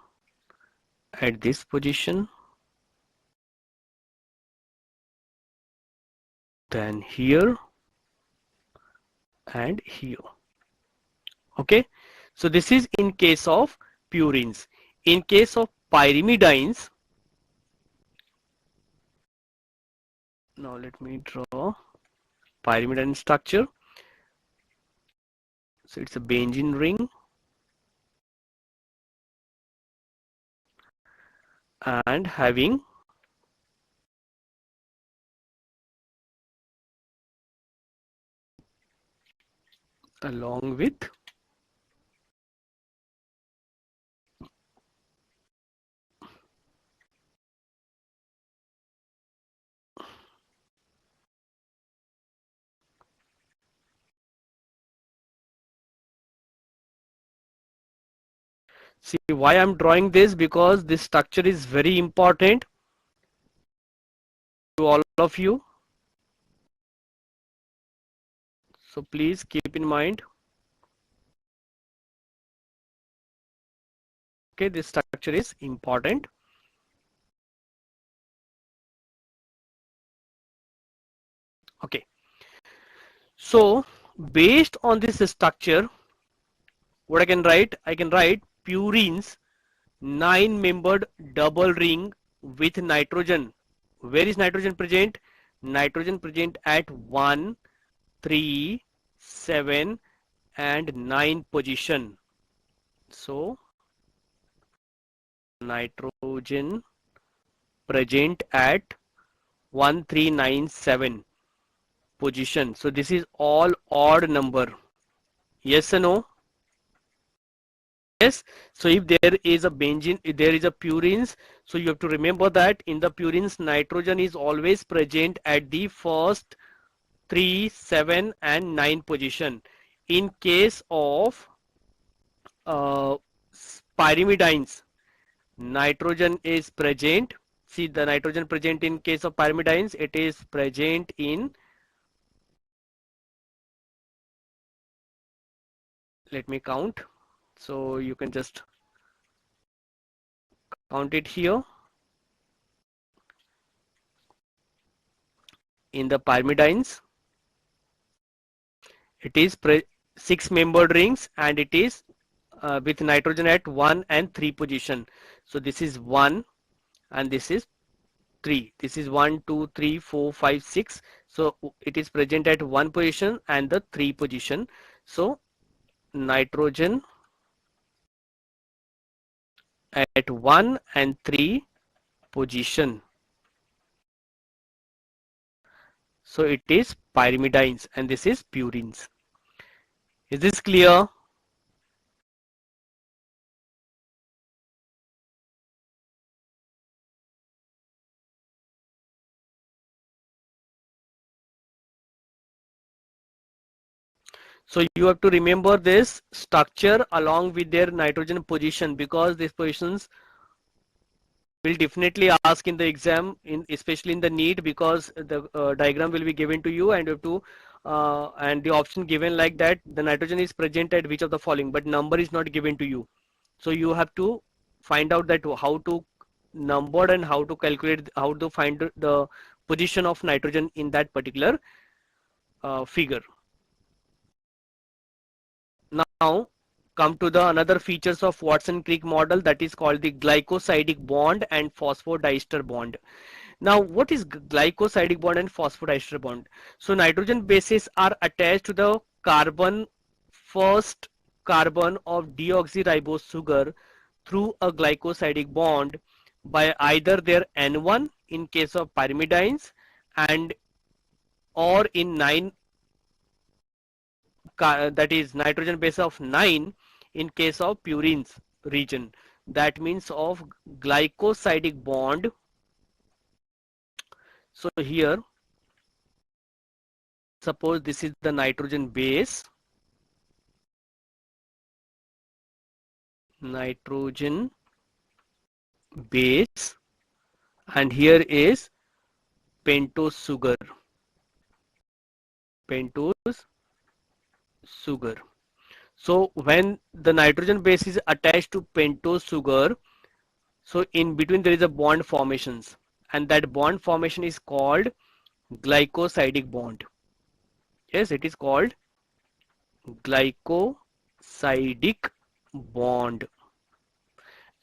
at this position, then here and here. Okay, so this is in case of purines. In case of pyrimidines, now let me draw pyrimidine structure. So it's a benzene ring and having along with see why I'm drawing this, because this structure is very important to all of you. So please keep in mind. Okay, this structure is important. Okay, so based on this structure, what I can write purines 9-membered double ring with nitrogen. Where is nitrogen present? Nitrogen present at 1, 3, 7 and 9 position. So nitrogen present at 1, 3, 9, 7 position. So this is all odd number. Yes or no? Yes. So if there is a benzene, if there is a purines, so you have to remember that in the purines nitrogen is always present at the first 3, 7 and 9 position. In case of pyrimidines, nitrogen is present. See the nitrogen present in case of pyrimidines, it is present in let me count. So you can just count it here. In the pyrimidines, it is 6-membered rings, and it is with nitrogen at 1 and 3 position. So this is 1 and this is 3. This is 1, 2, 3, 4, 5, 6. So it is present at 1 position and the 3 position. So nitrogen at 1 and 3 position. So it is pyrimidines and this is purines. Is this clear? So you have to remember this structure along with their nitrogen position, because these positions will definitely ask in the exam, especially in the NEET, because the diagram will be given to you and you have to and the option given like that the nitrogen is present at which of the following, but number is not given to you. So you have to find out that how to number and how to calculate, how to find the position of nitrogen in that particular figure. Now come to the another features of Watson-Crick model, that is called the glycosidic bond and phosphodiester bond. Now what is glycosidic bond and phosphodiester bond? So nitrogen bases are attached to the first carbon of deoxyribose sugar through a glycosidic bond by either their N1 in case of pyrimidines and or in 9, that is nitrogen base of 9 in case of purines region. That means of glycosidic bond. So here suppose this is the nitrogen base, and here is pentose sugar. So when the nitrogen base is attached to pentose sugar, so in between there is a bond formations, and that bond formation is called glycosidic bond. Yes, it is called glycosidic bond.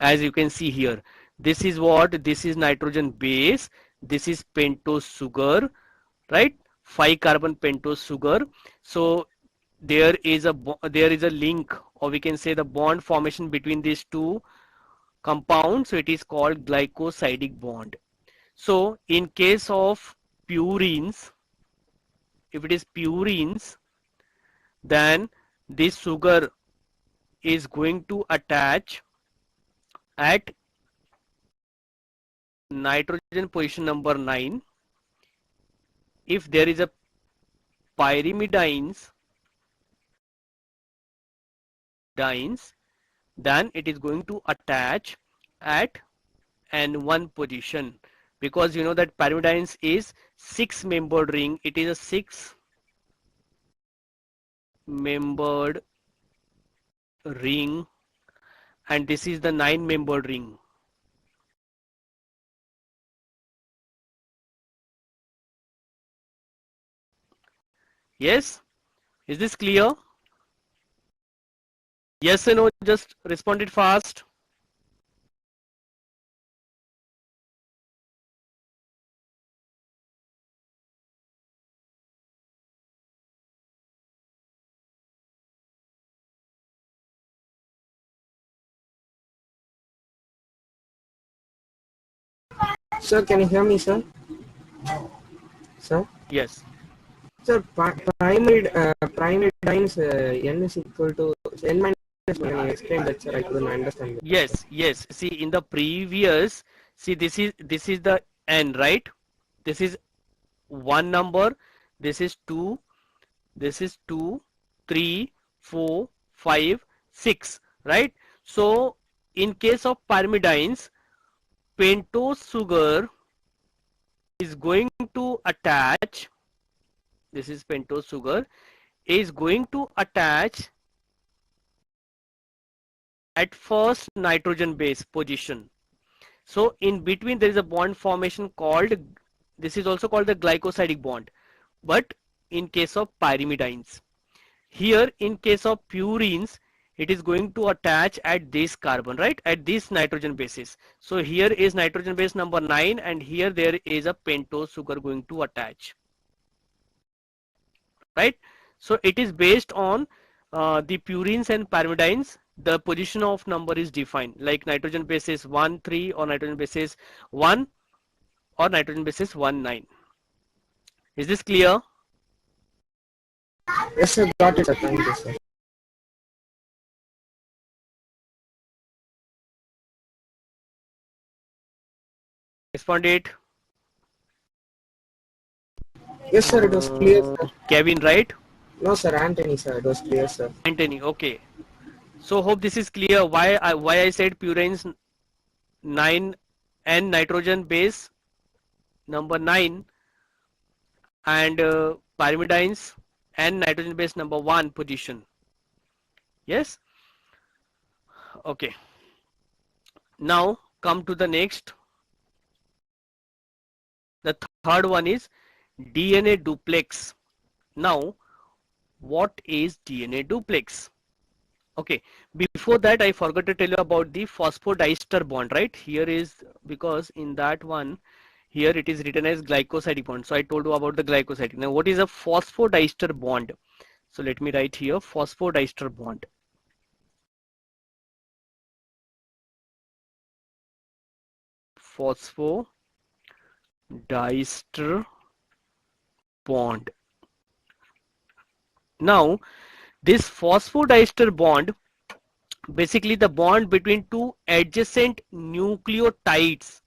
As you can see here, this is what, this is nitrogen base, this is pentose sugar, right? 5 carbon pentose sugar. So there is a link, or we can say the bond formation between these two compounds. So it is called glycosidic bond. So in case of purines, if it is purines, then this sugar is going to attach at nitrogen position number 9. If there is a pyrimidines, then it is going to attach at N1 position, because you know that pyrimidines is 6-membered ring. It is a 6-membered ring, and this is the 9-membered ring. Yes, is this clear? Yes or no? Just respond it fast. Sir, can you hear me, sir? Sir? Yes. Sir, pyrimidines, N is equal to N minus 1. Can you explain that, sir? I couldn't understand that. Yes, yes. See, in the previous, see, this is the N, right? This is 1 number, this is 2, 3, 4, 5, 6, right? So in case of pyrimidines, pentose sugar is going to attach, this is pentose sugar, is going to attach at first nitrogen base position. So in between there is a bond formation called, this is also called the glycosidic bond, but in case of pyrimidines. Here in case of purines, it is going to attach at this carbon, right, at this nitrogen bases. So here is nitrogen base number 9 and here there is a pentose sugar going to attach, right. So it is based on the purines and pyrimidines. The position of number is defined, like nitrogen bases 1 3 or nitrogen bases 1 or nitrogen bases 1 9. Is this clear? Yes, sir. Got it, sir. Thank you, sir. Responded. Yes, sir. It was clear, sir. Kevin, right? No, sir. Anthony, sir. It was clear, sir. Anthony, okay. So hope this is clear why I said purines 9 and nitrogen base number 9 and pyrimidines and nitrogen base number 1 position. Yes. Okay. Now come to the next. The third one is DNA duplex. Now what is DNA duplex? Okay, before that I forgot to tell you about the phosphodiester bond, right? Here is, because in that one here it is written as glycosidic bond, so I told you about the glycosidic. Now what is a phosphodiester bond? So let me write here phosphodiester bond. Phosphodiester bond. Now this phosphodiester bond, basically the bond between two adjacent nucleotides.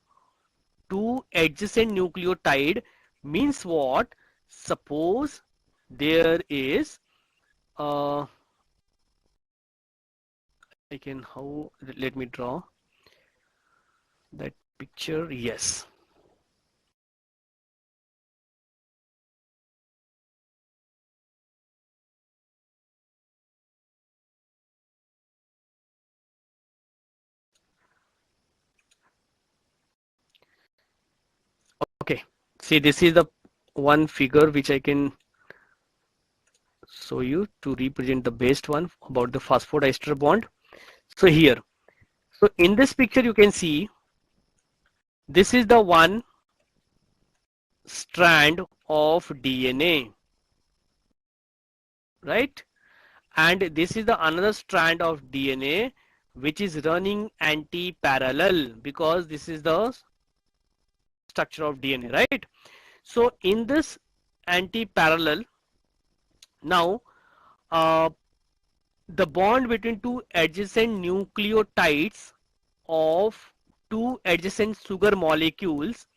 Two adjacent nucleotide means what? Suppose there is let me draw that picture. Yes. Okay, see, this is the one figure which I can show you to represent the best one about the phosphodiester bond. So here, so in this picture you can see this is the one strand of DNA, right? And this is the another strand of DNA which is running anti-parallel, because this is the structure of DNA, right? So in this anti-parallel, now the bond between two adjacent nucleotides of two adjacent sugar molecules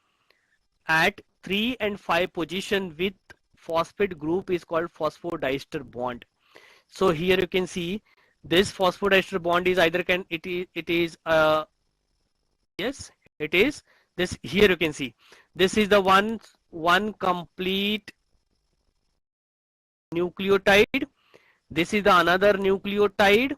at 3 and 5 position with phosphate group is called phosphodiester bond. So here you can see this phosphodiester bond is either yes, it is this. Here you can see this is the one complete nucleotide. This is the another nucleotide.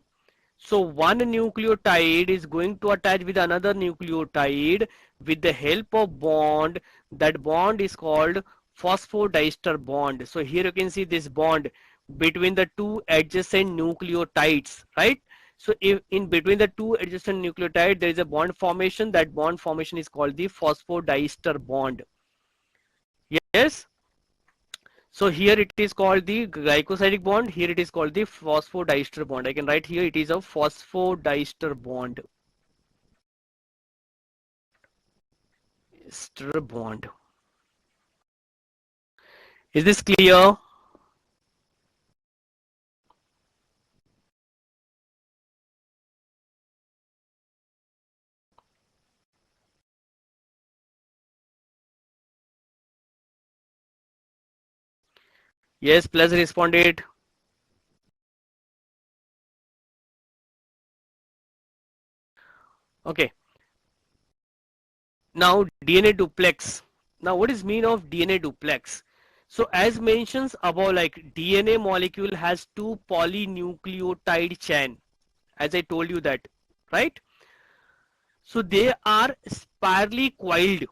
So one nucleotide is going to attach with another nucleotide with the help of bond. That bond is called phosphodiester bond. So here you can see this bond between the two adjacent nucleotides, right? So if in between the two adjacent nucleotides there is a bond formation, that bond formation is called the phosphodiester bond. Yes. So here it is called the glycosidic bond, here it is called the phosphodiester bond. I can write here it is a phosphodiester bond. Ester bond. Is this clear? Yes, plus responded. Okay. Now DNA duplex. Now what is mean of DNA duplex? So as mentions above, like DNA molecule has two polynucleotide chain, as I told you that right? So they are spirally coiled,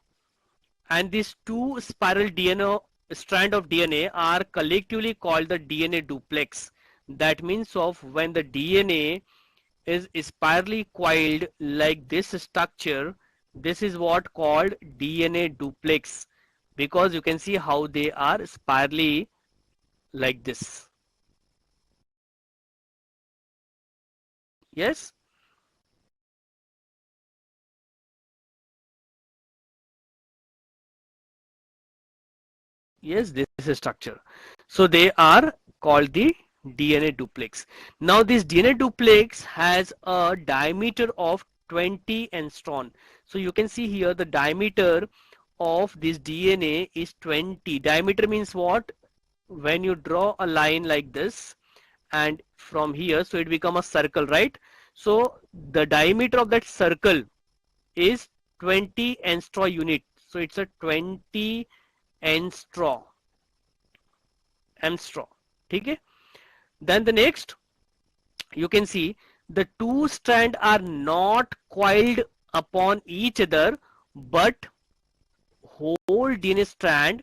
and these two spiral DNA strand of DNA are collectively called the DNA duplex. That means of when the DNA is spirally coiled like this structure, this is what called DNA duplex, because you can see how they are spirally like this. Yes. Yes, this is a structure. So they are called the DNA duplex. Now this DNA duplex has a diameter of 20 angstrom. So you can see here the diameter of this DNA is 20. Diameter means what? When you draw a line like this and from here, so it become a circle, right? So the diameter of that circle is 20 angstrom unit. So it's a 20 angstrom. Okay. Then the next, you can see the two strands are not coiled upon each other, but whole DNA strand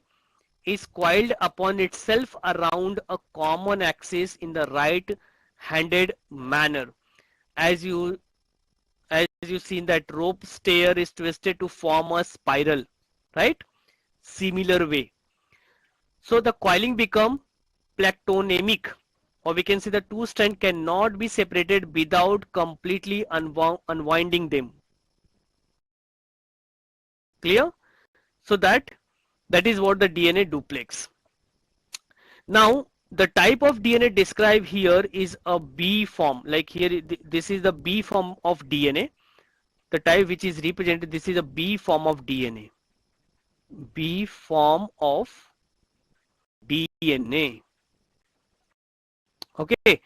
is coiled upon itself around a common axis in the right-handed manner. As you seen that rope stair is twisted to form a spiral, right? Similar way. So the coiling become platonic, or we can say the two strands cannot be separated without completely unwinding them. Clear? So that is what the DNA duplex. Now the type of DNA described here is a B form. Like here, this is the B form of DNA. The type which is represented, this is a B form of DNA. B form of DNA. Okay.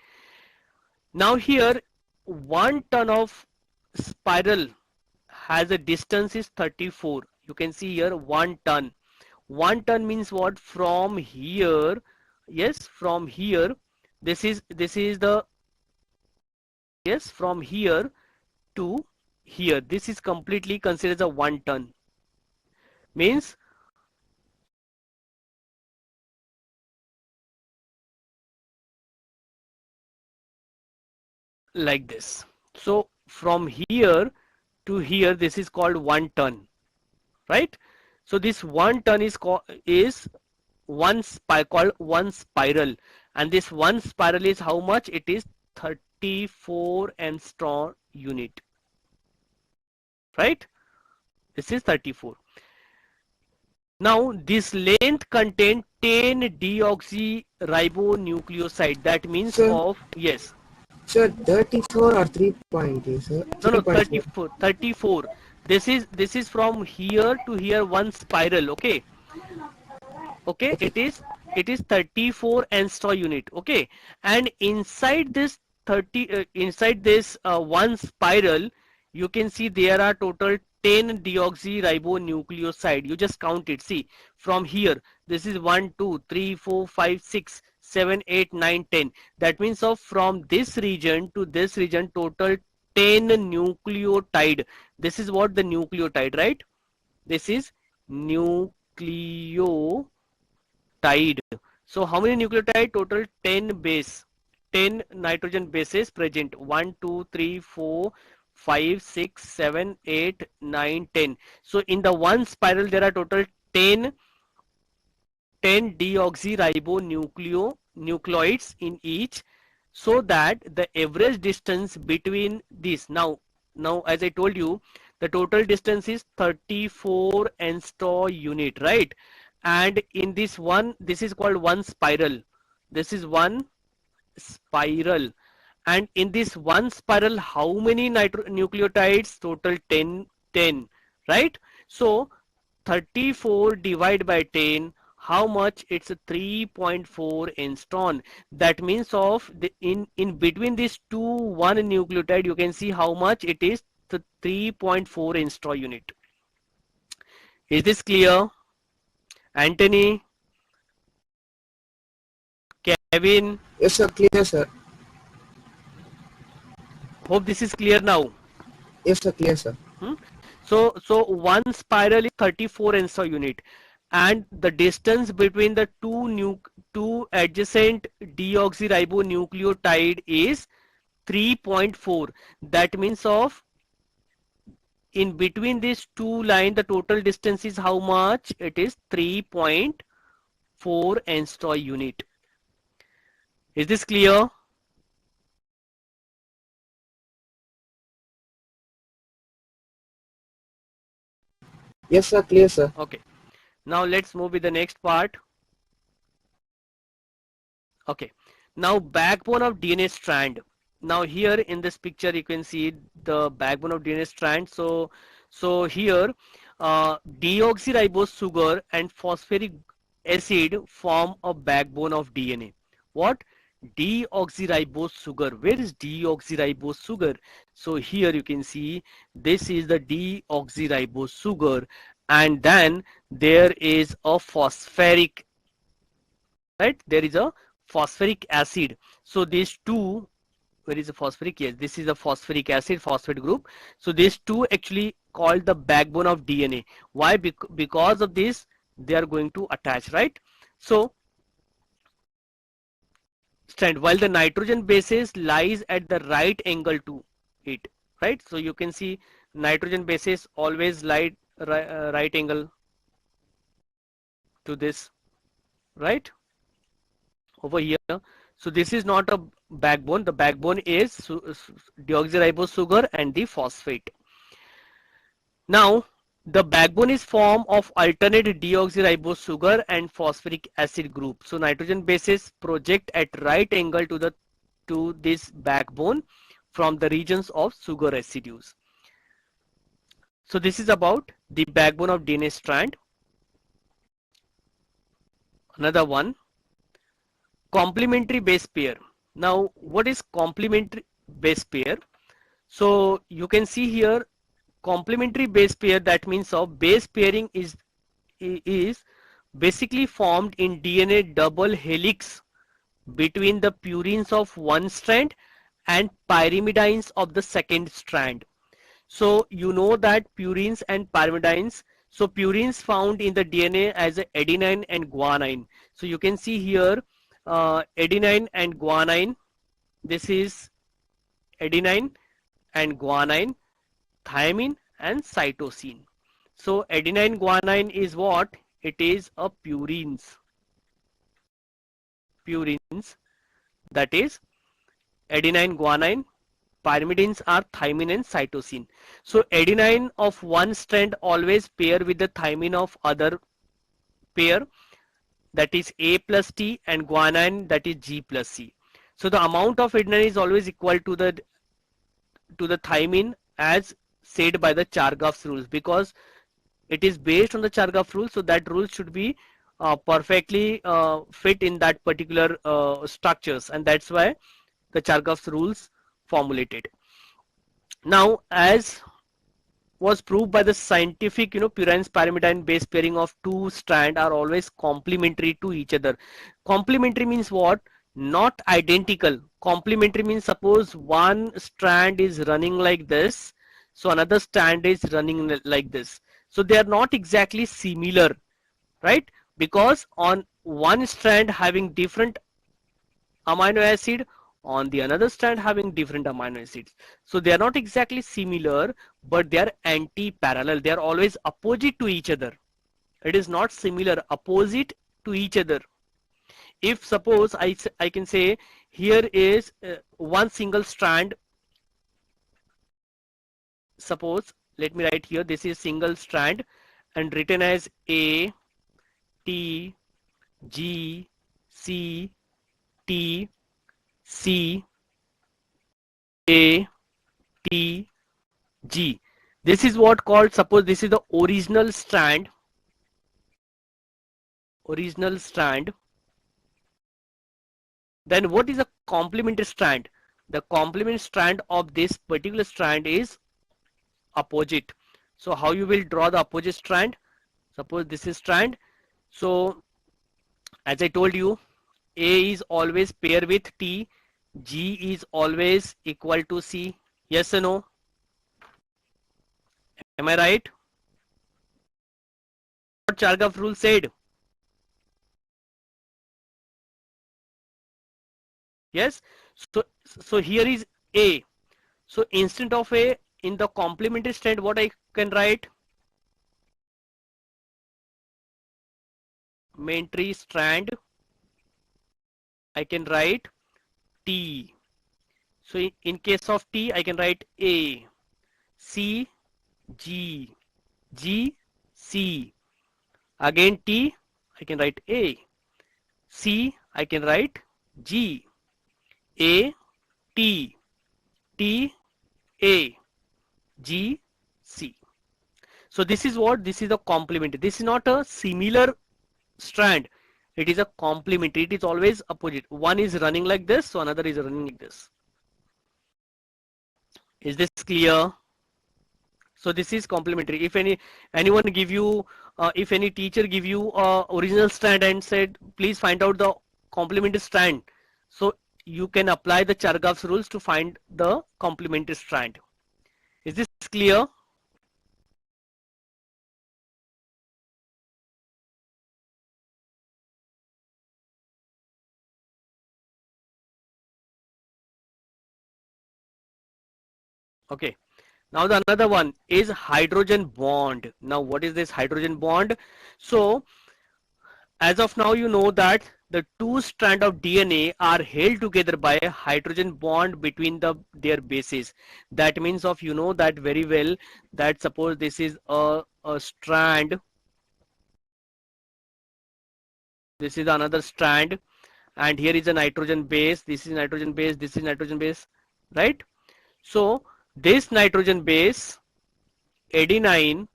Now here 1 ton of spiral has a distance is 34. You can see here 1 ton. 1 ton means what? From here, yes, from here, this is the, yes, from here to here. This is completely considered as a 1 ton. Means like this. So from here to here, this is called 1 ton, right? So this 1 ton is called called one spiral, and this one spiral is how much? It is 34 angstrom unit, right? This is 34. Now this length contains 10 deoxyribonucleoside. That means Sir. of, yes. Sir, 34 or 3.2, sir? No, 3.4. 34. This is from here to here one spiral. Okay. Okay. It is 34 angstrom unit. Okay. And inside this one spiral, you can see there are total 10 deoxyribonucleoside. You just count it. See, from here, this is 1, 2, 3, 4, 5, 6, 7, 8, 9, 10. That means of from this region to this region, total 10 nucleotide. This is what the nucleotide, right? This is nucleotide. So how many nucleotide? Total 10 base. 10 nitrogen bases present. 1, 2, 3, 4, 5, 6, 7, 8, 9, 10. So in the one spiral there are total 10 deoxyribonucleoids in each, so that the average distance between these, now as I told you, the total distance is 34 angstrom unit, right? And in this one, this is called one spiral. This is one spiral. And in this one spiral, how many nucleotides? Total 10, right? So 34 divided by 10, how much? It's a 3.4 angstrom. That means of the in between these two one nucleotide, you can see how much it is, the 3.4 angstrom unit. Is this clear? Anthony, Kevin? Yes, sir. Clear, sir. Hope this is clear now. Yes, sir. Clear, sir. So one spiral is 34 ANSTO unit, and the distance between the two adjacent deoxyribonucleotide is 3.4. That means of in between these two lines, the total distance is how much? It is 3.4 ANSTO unit. Is this clear? Yes, sir. Clear, sir. Okay. Now let's move with the next part. Okay. Now backbone of DNA strand. Now here in this picture you can see the backbone of DNA strand. So here deoxyribose sugar and phosphoric acid form a backbone of DNA. What? Deoxyribose sugar. Where is deoxyribose sugar? So here you can see this is the deoxyribose sugar, and then there is a phosphoric, right? There is a phosphoric acid. So these two, where is the phosphoric? Yes, this is a phosphoric acid, phosphate group. So these two actually called the backbone of DNA. Why? Because of this they are going to attach, right? So strand, while the nitrogen bases lies at the right angle to it, right? So you can see nitrogen bases always lie right angle to this, right? Over here. So this is not a backbone. The backbone is deoxyribose sugar and the phosphate. Now the backbone is formed of alternate deoxyribose sugar and phosphoric acid group. So nitrogen bases project at right angle to this backbone from the regions of sugar residues. So this is about the backbone of DNA strand. Another one, complementary base pair. Now what is complementary base pair? So you can see here complementary base pair, that means of base pairing is basically formed in DNA double helix between the purines of one strand and pyrimidines of the second strand. So you know that purines and pyrimidines, so purines found in the DNA as a adenine and guanine. So you can see here adenine and guanine. This is adenine and guanine, thymine and cytosine. So adenine guanine is what? It is a purines. Purines, that is adenine guanine. Pyrimidines are thymine and cytosine. So adenine of one strand always pair with the thymine of other pair, that is A plus T, and guanine, that is G plus C. So the amount of adenine is always equal to the thymine as said by the Chargaff's rules, because it is based on the Chargaff rule. So that rule should be perfectly fit in that particular structures, and that's why the Chargaff's rules formulated. Now as was proved by the scientific, purines pyrimidine base pairing of two strand are always complementary to each other. Complementary means what? Not identical. Complementary means suppose one strand is running like this, so another strand is running like this. So they are not exactly similar, right? Because on one strand having different amino acid, on the another strand having different amino acids. So they are not exactly similar, but they are anti-parallel. They are always opposite to each other. It is not similar, opposite to each other. If suppose I can say here is one single strand. Suppose let me write here, this is single strand and written as A, T, G, C, T, C, A, T, G. This is what called, suppose this is the original strand. Then what is a complementary strand? The complementary strand of this particular strand is opposite. So how you will draw the opposite strand? Suppose this is strand. So as I told you, A is always pair with T, G is always equal to C. Yes or no? Am I right? What Chargaff rule said? Yes. So here is A. So instead of A, in the complementary strand, what I can write? Complementary strand, I can write T. So in case of T, I can write A, C, G, G, C. Again T, I can write A, C, I can write G, A, T, T, A, G, C. So this is what? This is a complementary. This is not a similar strand. It is a complementary. It is always opposite. One is running like this, so another is running like this. Is this clear? So this is complementary. If anyone give you, if any teacher give you original strand and said, please find out the complementary strand, so you can apply the Chargaff's rules to find the complementary strand. Is this clear? Okay. Now the another one is hydrogen bond. Now what is this hydrogen bond? So as of now, you know that the two strands of DNA are held together by a hydrogen bond between their bases. That means of, you know that very well, that suppose this is a strand, this is another strand, and here is a nitrogen base, this is nitrogen base, this is nitrogen base, right? So this nitrogen base, adenine,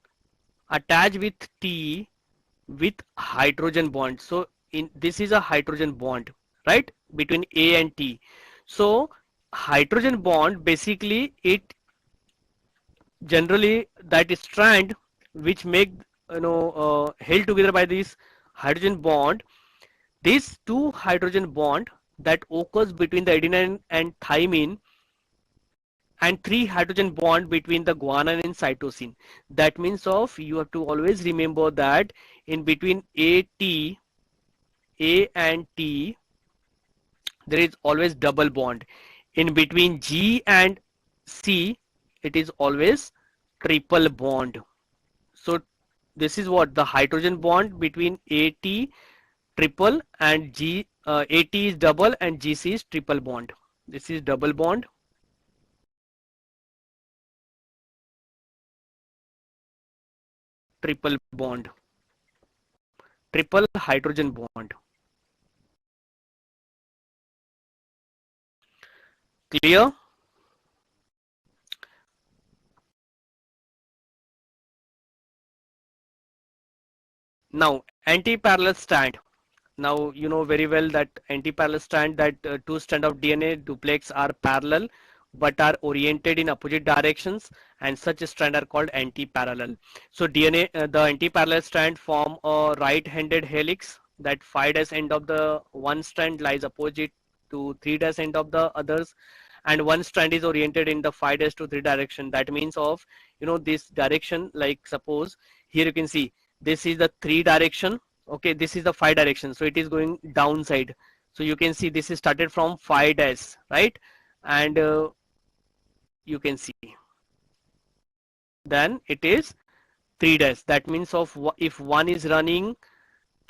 attached with T with hydrogen bond. So in this is a hydrogen bond, right, between A and T. So hydrogen bond, basically it generally that strand which make held together by this hydrogen bond, these two hydrogen bond that occurs between the adenine and thymine, and three hydrogen bond between the guanine and cytosine. That means of, you have to always remember that in between A and T, there is always double bond. In between G and C, it is always triple bond. So this is what the hydrogen bond between AT triple and G, AT is double and GC is triple bond. This is double bond. Triple bond, triple hydrogen bond. Clear? Now anti-parallel strand. Now you know very well that anti-parallel strand, that two strands of DNA duplex are parallel but are oriented in opposite directions, and such a strand are called anti-parallel. So DNA, the anti-parallel strand form a right-handed helix, that 5' end of the one strand lies opposite to 3' end of the others, and one strand is oriented in the 5' to 3 direction. That means of, you know, this direction, like suppose here you can see this is the 3 direction, okay, this is the 5 direction, so it is going downside. So you can see this is started from 5', right, and you can see then it is 3'. That means of, if one is running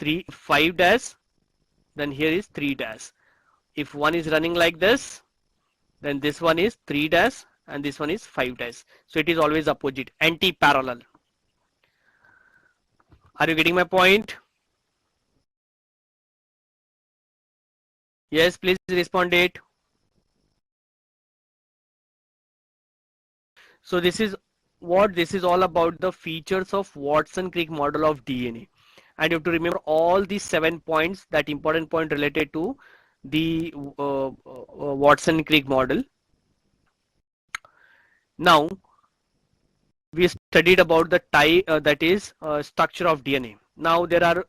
5', then here is 3'. If one is running like this, then this one is 3' and this one is 5'. So it is always opposite, anti-parallel. Are you getting my point? Yes, please respond it. So this is what this is all about, the features of Watson-Crick model of DNA. And you have to remember all these 7 points, that important point related to the Watson-Crick model. Now we studied about the type, that is structure of DNA. Now there are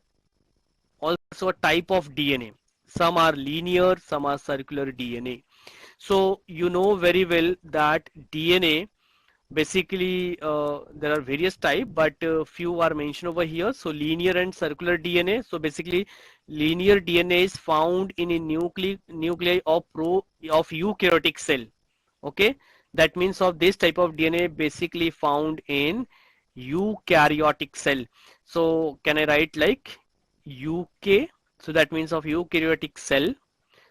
also a type of DNA. Some are linear, some are circular DNA. So you know very well that DNA, Basically, there are various types, but few are mentioned over here. So linear and circular DNA. So basically, linear DNA is found in a nuclei of eukaryotic cell. Okay, that means of this type of DNA basically found in eukaryotic cell. So can I write like UK? So that means of eukaryotic cell.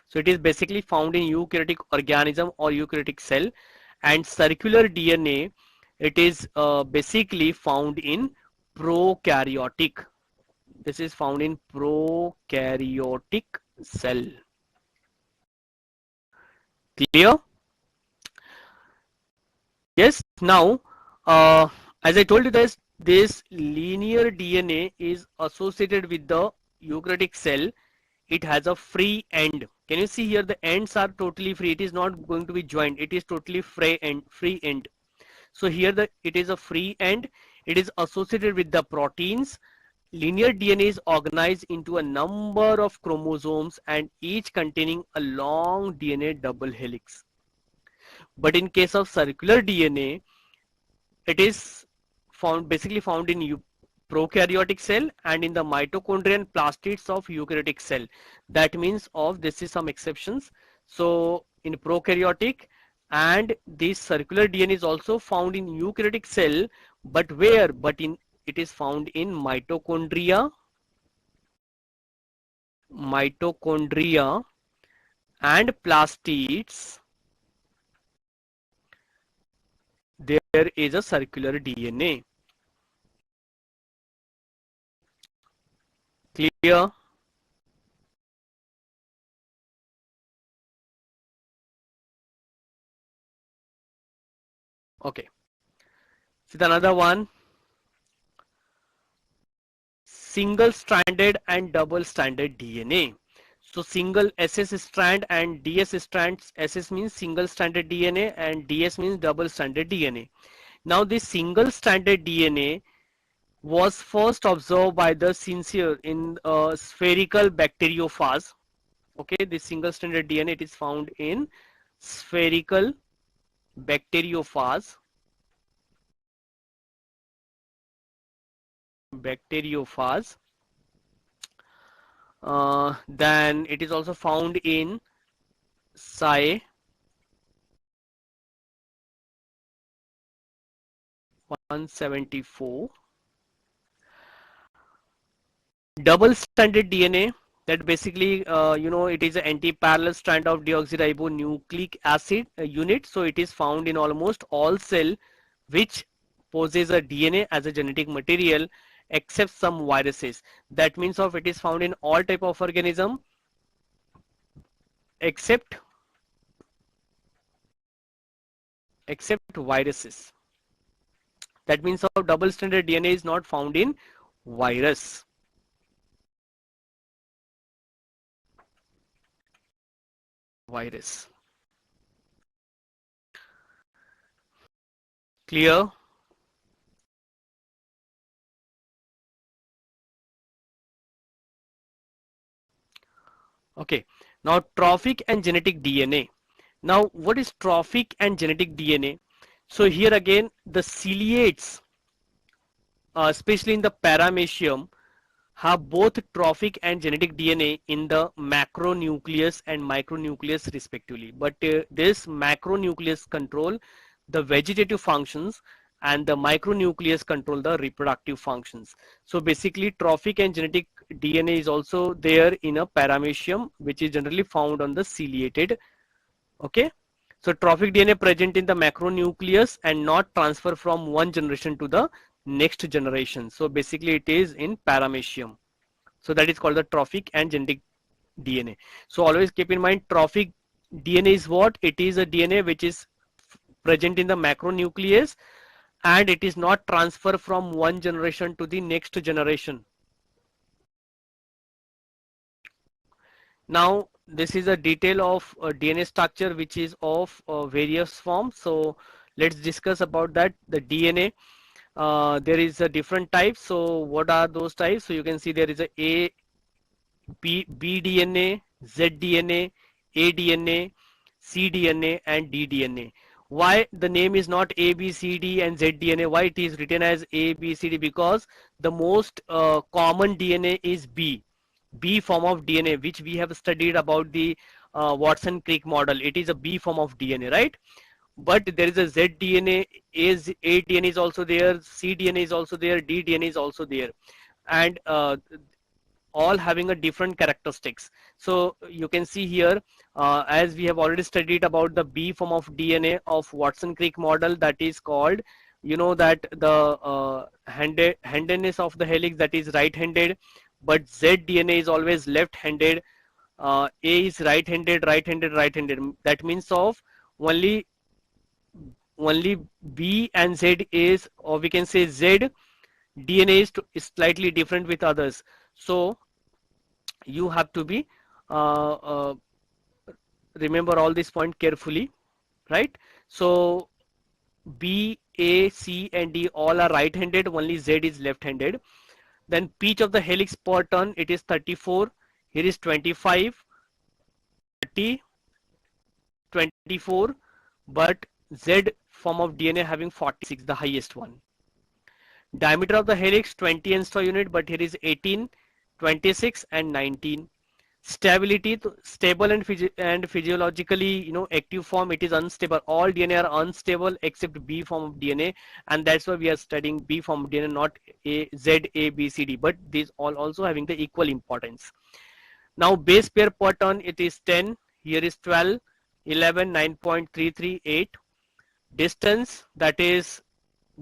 So it is basically found in eukaryotic organism or eukaryotic cell. And circular DNA, it is basically found in prokaryotic. This is found in prokaryotic cell. Clear? Yes. Now, as I told you, this linear DNA is associated with the eukaryotic cell. It has a free end. Can you see here? The ends are totally free. It is not going to be joined. It is totally free end. So here it is a free end. It is associated with the proteins. Linear DNA is organized into a number of chromosomes and each containing a long DNA double helix. But in case of circular DNA, it is basically found in prokaryotic cell and in the mitochondria and plastids of eukaryotic cell. That means of this is some exceptions. So in prokaryotic, and this circular DNA is also found in eukaryotic cell, but where? But it is found in mitochondria and plastids. There is a circular DNA. Clear? Okay. So another one, single stranded and double stranded DNA. So single SS strand and DS strands. SS means single stranded DNA and DS means double stranded DNA. Now this single stranded DNA was first observed by the NCERT in spherical bacteriophage. Okay, this single stranded DNA, it is found in spherical bacteriophage. Then it is also found in Psi 174. Double stranded DNA, that basically it is an anti-parallel strand of deoxyribonucleic acid unit. So it is found in almost all cell which possess a DNA as a genetic material except some viruses. That means of it is found in all type of organism except viruses. That means of double stranded DNA is not found in virus. Clear? Okay. Now trophic and genetic DNA. Now what is trophic and genetic DNA? So here again the ciliates, especially in the paramecium, have both trophic and genetic DNA in the macronucleus and micronucleus respectively. But this macronucleus control the vegetative functions and the micronucleus control the reproductive functions. So basically trophic and genetic DNA is also there in a paramecium, which is generally found on the ciliated. Okay. So trophic DNA present in the macronucleus and not transfer from one generation to the next generation. So basically it is in paramecium. So that is called the trophic and genetic DNA. So always keep in mind, trophic DNA is what? It is a DNA which is present in the macronucleus and it is not transferred from one generation to the next generation. Now this is a detail of DNA structure which is of various forms. So let's discuss about that. The DNA, there is a different types. So what are those types? So you can see there is a B DNA, Z DNA, A DNA, C DNA and D DNA. Why the name is not A, B, C, D and Z DNA? Why it is written as A, B, C, D? Because the most common DNA is B form of DNA, which we have studied about the Watson-Crick model. It is a B form of DNA, right? But there is a Z DNA, A DNA is also there, C DNA is also there, D DNA is also there, and all having a different characteristics. So you can see here, as we have already studied about the B form of DNA of Watson-Crick model, that is called, you know, that the handedness of the helix, that is right-handed, but Z DNA is always left-handed. A is right-handed, right-handed, right-handed. That means of only B and Z is, or we can say Z DNA is slightly different with others. So you have to be remember all this point carefully, right? So B, A, C and D all are right-handed, only Z is left-handed. Then pitch of the helix per turn, it is 34, here is 25, 30, 24, but Z form of DNA having 46, the highest one. Diameter of the helix 20 angstrom unit, but here is 18, 26 and 19. Stability, stable and physiologically, you know, active form, it is unstable. All DNA are unstable except B form of DNA, and that's why we are studying B form of DNA, not Z, A, B, C, D, but these all also having the equal importance. Now base pair per turn, it is 10, here is 12, 11, 9.338. Distance, that is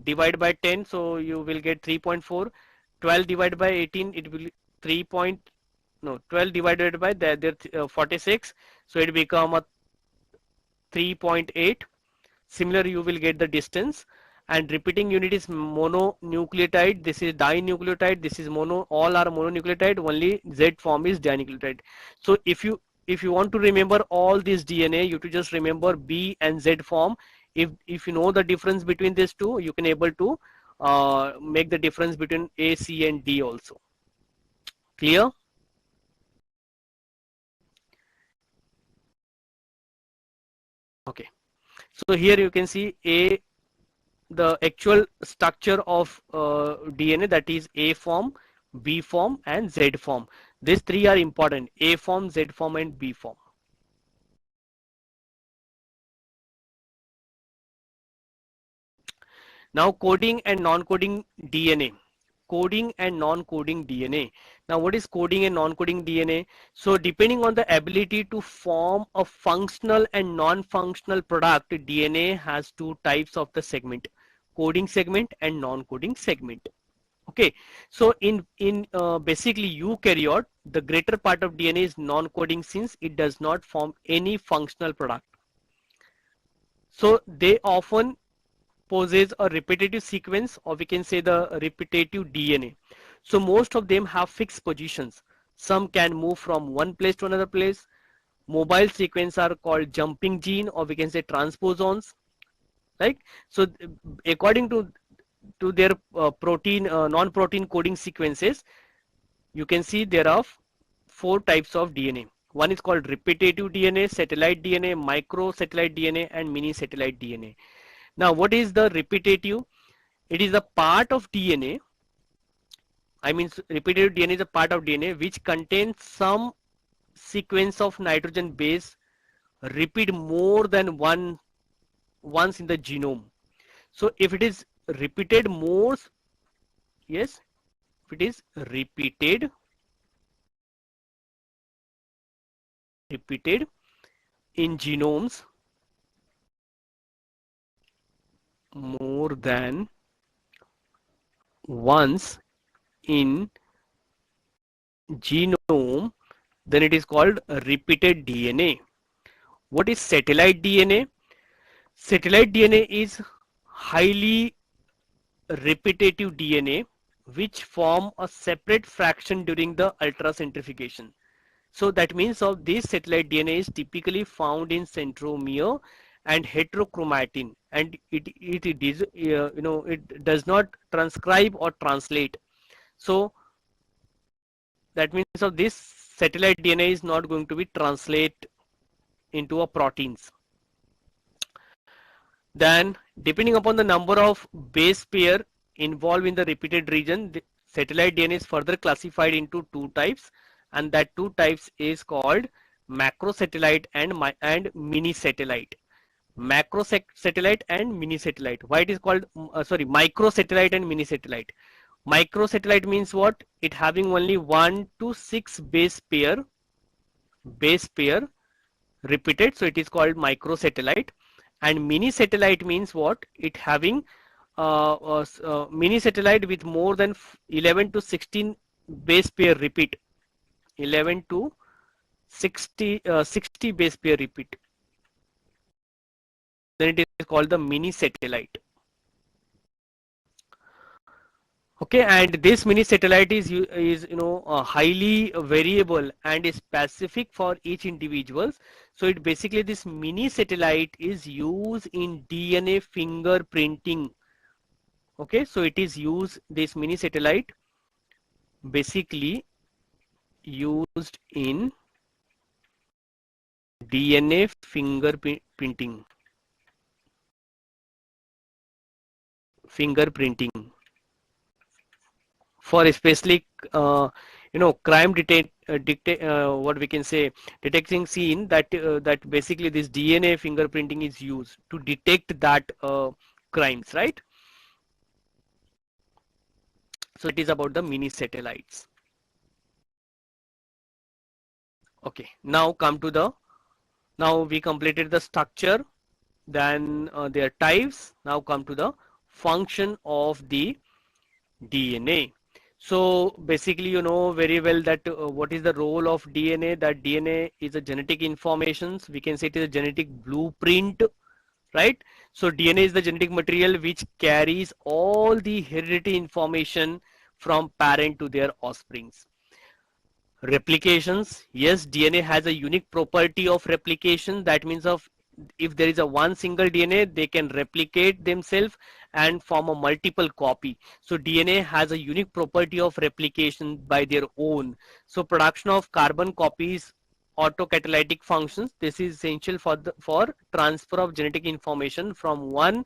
divide by 10, so you will get 3.4. 12 divided by 18, it will 3. No, 12 divided by the 46, so it become a 3.8. Similar, you will get the distance. And repeating unit is mononucleotide, this is dinucleotide, this is mono, all are mononucleotide, only Z form is dinucleotide. So if you want to remember all this DNA, you to just remember B and Z form. If you know the difference between these two, you can able to make the difference between A, C and D also. Clear? Okay, so here you can see the actual structure of DNA, that is A form, B form and Z form. These three are important: A form, Z form and B form. Now coding and non-coding DNA. Coding and non-coding DNA. Now what is coding and non-coding DNA? So depending on the ability to form a functional and non-functional product, DNA has two types of the segment: coding segment and non-coding segment. Okay, so in basically eukaryote, the greater part of DNA is non-coding since it does not form any functional product. So they often possess a repetitive sequence, or we can say the repetitive DNA. So most of them have fixed positions. Some can move from one place to another place. Mobile sequences are called jumping gene, or we can say transposons, right? So according to their protein non-protein coding sequences, you can see there are 4 types of DNA. One is called repetitive DNA, satellite DNA, microsatellite DNA and mini satellite DNA. Now what is the repetitive? It is a part of DNA, I mean repetitive DNA is a part of DNA which contains some sequence of nitrogen base repeat more than once in the genome. So if it is repeated more, yes, if it is repeated in genomes more than once in genome, then it is called repeated DNA. What is satellite DNA? Satellite DNA is highly repetitive DNA which form a separate fraction during the ultracentrifugation. So that means of this satellite DNA is typically found in centromere and heterochromatin, and it does not transcribe or translate. So that means of this satellite DNA is not going to be translate into a proteins. Then depending upon the number of base pair involved in the repeated region, the satellite DNA is further classified into two types, and that two types is called macrosatellite and mini satellite. Macrosatellite and mini satellite. Why it is called microsatellite and mini satellite? Microsatellite means what? It having only 1 to 6 base pair repeated, so it is called microsatellite. And mini satellite means what? It having mini satellite with more than 11 to 16 base pair repeat, 11 to 60 base pair repeat, then it is called the mini satellite. Okay, and this mini satellite is highly variable and is specific for each individual. So it basically, this mini satellite is used in DNA fingerprinting. Okay, so it is used, this mini satellite basically used in DNA fingerprinting. For especially crime what we can say, detecting scene, that that basically this DNA fingerprinting is used to detect that crimes, right? So it is about the mini satellites. Okay, now we completed the structure, then their types. Now come to the function of the DNA. So basically, you know very well that what is the role of DNA, that DNA is a genetic information. We can say it is a genetic blueprint, right? So DNA is the genetic material which carries all the hereditary information from parent to their offsprings. Replications, yes, DNA has a unique property of replication. That means if there is a one single DNA, they can replicate themselves and form a multiple copy. So DNA has a unique property of replication by their own. So production of carbon copies, autocatalytic functions, this is essential for transfer of genetic information from one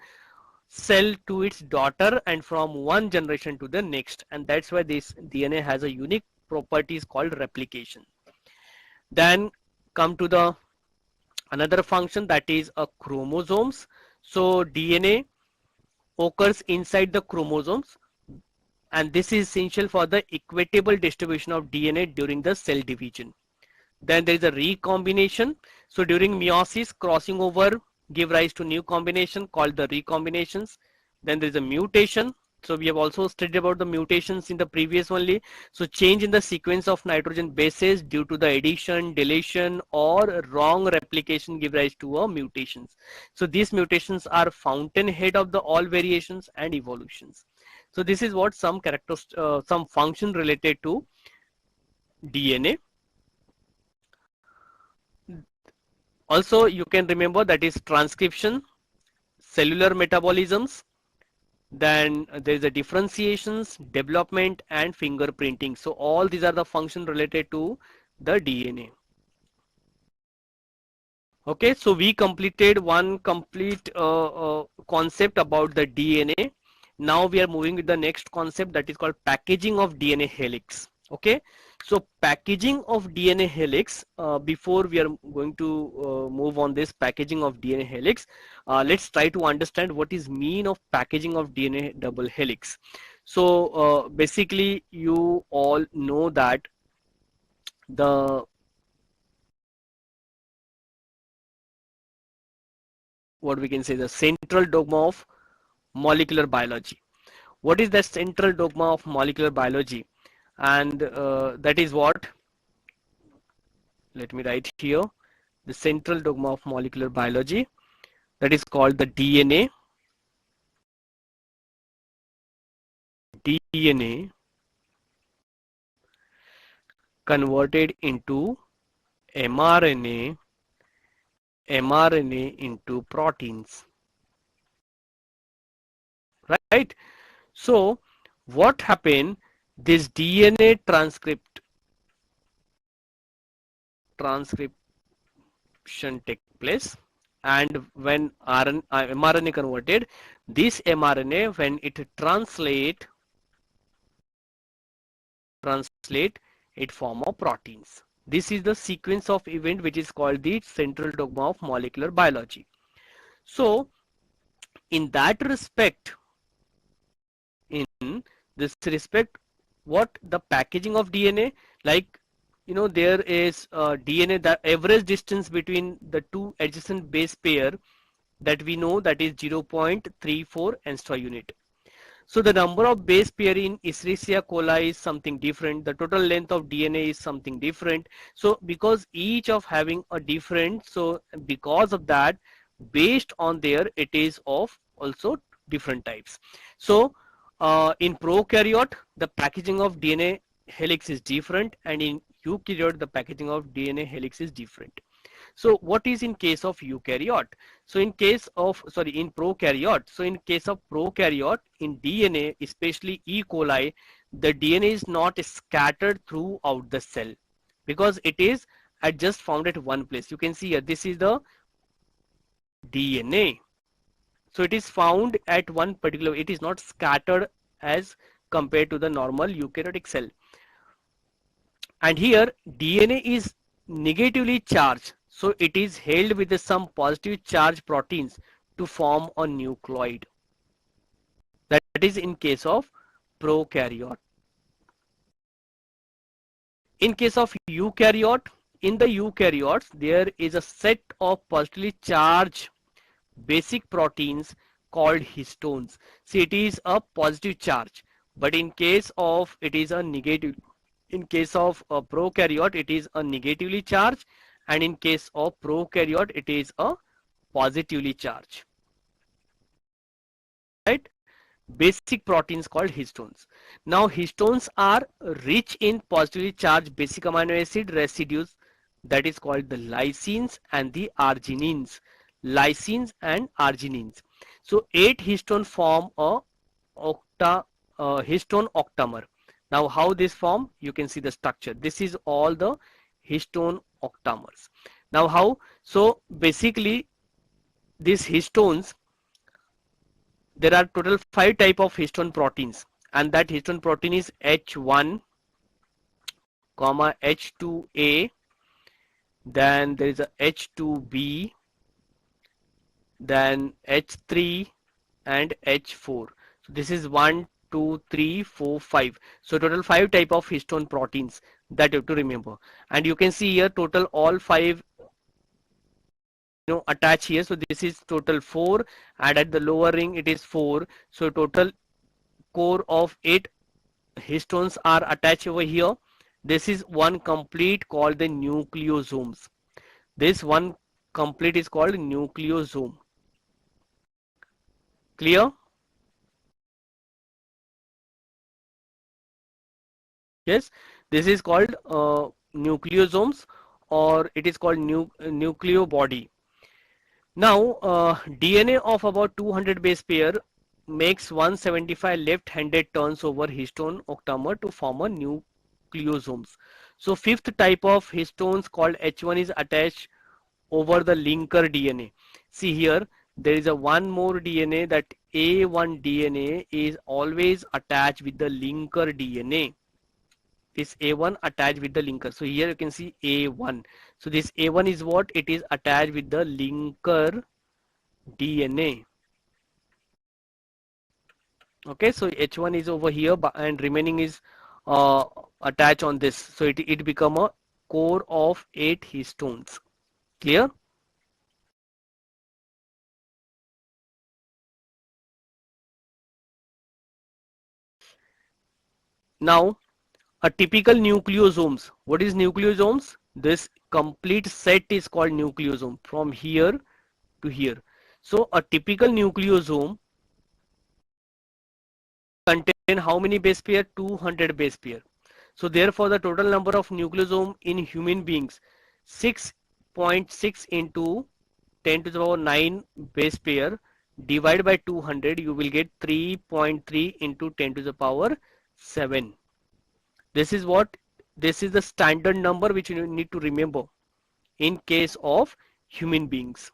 cell to its daughter and from one generation to the next, and that's why this DNA has a unique properties called replication. Then come to the another function, that is a chromosomes. So DNA occurs inside the chromosomes, and this is essential for the equitable distribution of DNA during the cell division. Then there is a recombination. So during meiosis, crossing over give rise to new combination called the recombinations. Then there is a mutation. So we have also studied about the mutations in the previous only. So change in the sequence of nitrogen bases due to the addition, deletion, or wrong replication give rise to mutations. So these mutations are fountainhead of the all variations and evolutions. So this is what some characters, some function related to DNA. Also, you can remember that is transcription, cellular metabolisms, then there is a differentiations, development, and fingerprinting. So all these are the functions related to the DNA. Okay, so we completed one complete concept about the DNA. Now we are moving with the next concept, that is called packaging of DNA helix. Okay, so packaging of DNA helix, before we are going to move on this packaging of DNA helix, let's try to understand what is mean of packaging of DNA double helix. So basically you all know that what we can say, the central dogma of molecular biology. What is the central dogma of molecular biology? And that is what, let me write here, the central dogma of molecular biology, that is called the DNA converted into mRNA into proteins, right? So what happened, this DNA transcription take place, and when mRNA converted, this mRNA, when it translate, it form of proteins. This is the sequence of event which is called the central dogma of molecular biology. So in that respect, what the packaging of DNA, like, you know, there is DNA, the average distance between the two adjacent base pair that we know, that is 0.34 angstrom unit. So the number of base pair in Escherichia coli is something different. The total length of DNA is something different. So because each of having a different, so because of that, based on there, it is of also different types. So in prokaryote, the packaging of DNA helix is different, and in eukaryote, the packaging of DNA helix is different. So what is in case of eukaryote? So in case of, in prokaryote, so in case of prokaryote, in DNA, especially E. coli, the DNA is not scattered throughout the cell because it is just found at one place. You can see here, this is the DNA. So it is found at one particular, it is not scattered as compared to the normal eukaryotic cell. And here DNA is negatively charged, so it is held with some positive charge proteins to form a nucleoid. That is in case of prokaryote. In case of eukaryote, in the eukaryotes, there is a set of positively charged basic proteins called histones. See, it is a positive charge, but in case of, it is a negative. In case of a prokaryote, it is a negatively charged, and in case of prokaryote, it is a positively charged. Right? Basic proteins called histones. Now histones are rich in positively charged basic amino acid residues, that is called the lysines and the arginines. Lysines and arginines. So 8 histone form a histone octamer. Now how this form? You can see the structure. This is all the histone octamers. Now how? So basically these histones, there are total 5 type of histone proteins, and that histone protein is H1, H2A, then there is a H2B, then H3 and H4. So this is 1, 2, 3, 4, 5. So total 5 type of histone proteins that you have to remember. And you can see here total all 5 attach here. So this is total 4, and at the lower ring it is 4. So total core of 8 histones are attached over here. This is one complete called the nucleosomes. This one complete is called nucleosome. Clear? Yes, this is called nucleosomes, or it is called nucleobody. Now DNA of about 200 base pair makes 175 left-handed turns over histone octamer to form a nucleosomes. So fifth type of histones called H1 is attached over the linker DNA. See here, there is a one more DNA, that A1 DNA is always attached with the linker DNA. This A1 attached with the linker. So here you can see A1. So this A1 is what? It is attached with the linker DNA. Okay, so H1 is over here and remaining is attached on this. So it become a core of 8 histones. Clear? Now a typical nucleosomes. What is nucleosomes? This complete set is called nucleosome from here to here. So a typical nucleosome contain how many base pair? 200 base pair. So therefore the total number of nucleosome in human beings, 6.6 into 10 to the power 9 base pair divided by 200, you will get 3.3 into 10 to the power 7. This is what? This is the standard number which you need to remember in case of human beings.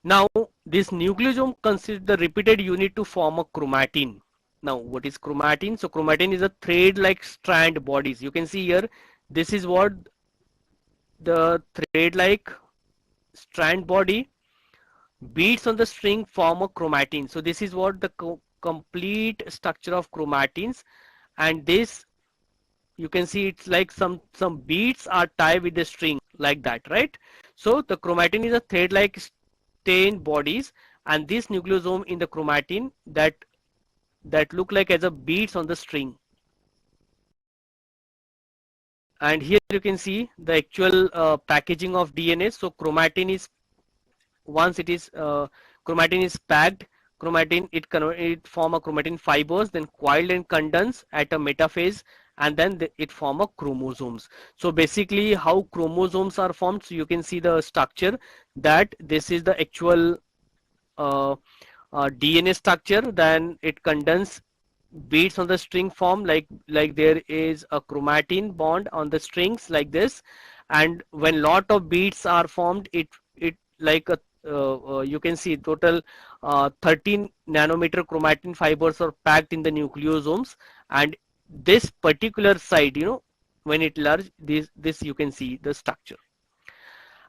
Now this nucleosome consists the repeated unit to form a chromatin. Now what is chromatin? So chromatin is a thread like strand bodies. You can see here, this is what the thread like strand body beads on the string form a chromatin. So this is what the complete structure of chromatins, and this you can see it's like some beads are tied with the string like that, right? So the chromatin is a thread like stained bodies, and this nucleosome in the chromatin that look like as a beads on the string. And here you can see the actual packaging of DNA. So chromatin is, once it is chromatin is packed, chromatin it form a chromatin fibers, then coiled and condensed at a metaphase, and then it form a chromosomes. So basically how chromosomes are formed, so you can see the structure, that this is the actual uh, DNA structure, then it condense beads on the string form, like there is a chromatin bond on the strings like this, and when lot of beads are formed, it like a you can see total 13 nanometer chromatin fibers are packed in the nucleosomes, and this particular side, when it large, this you can see the structure,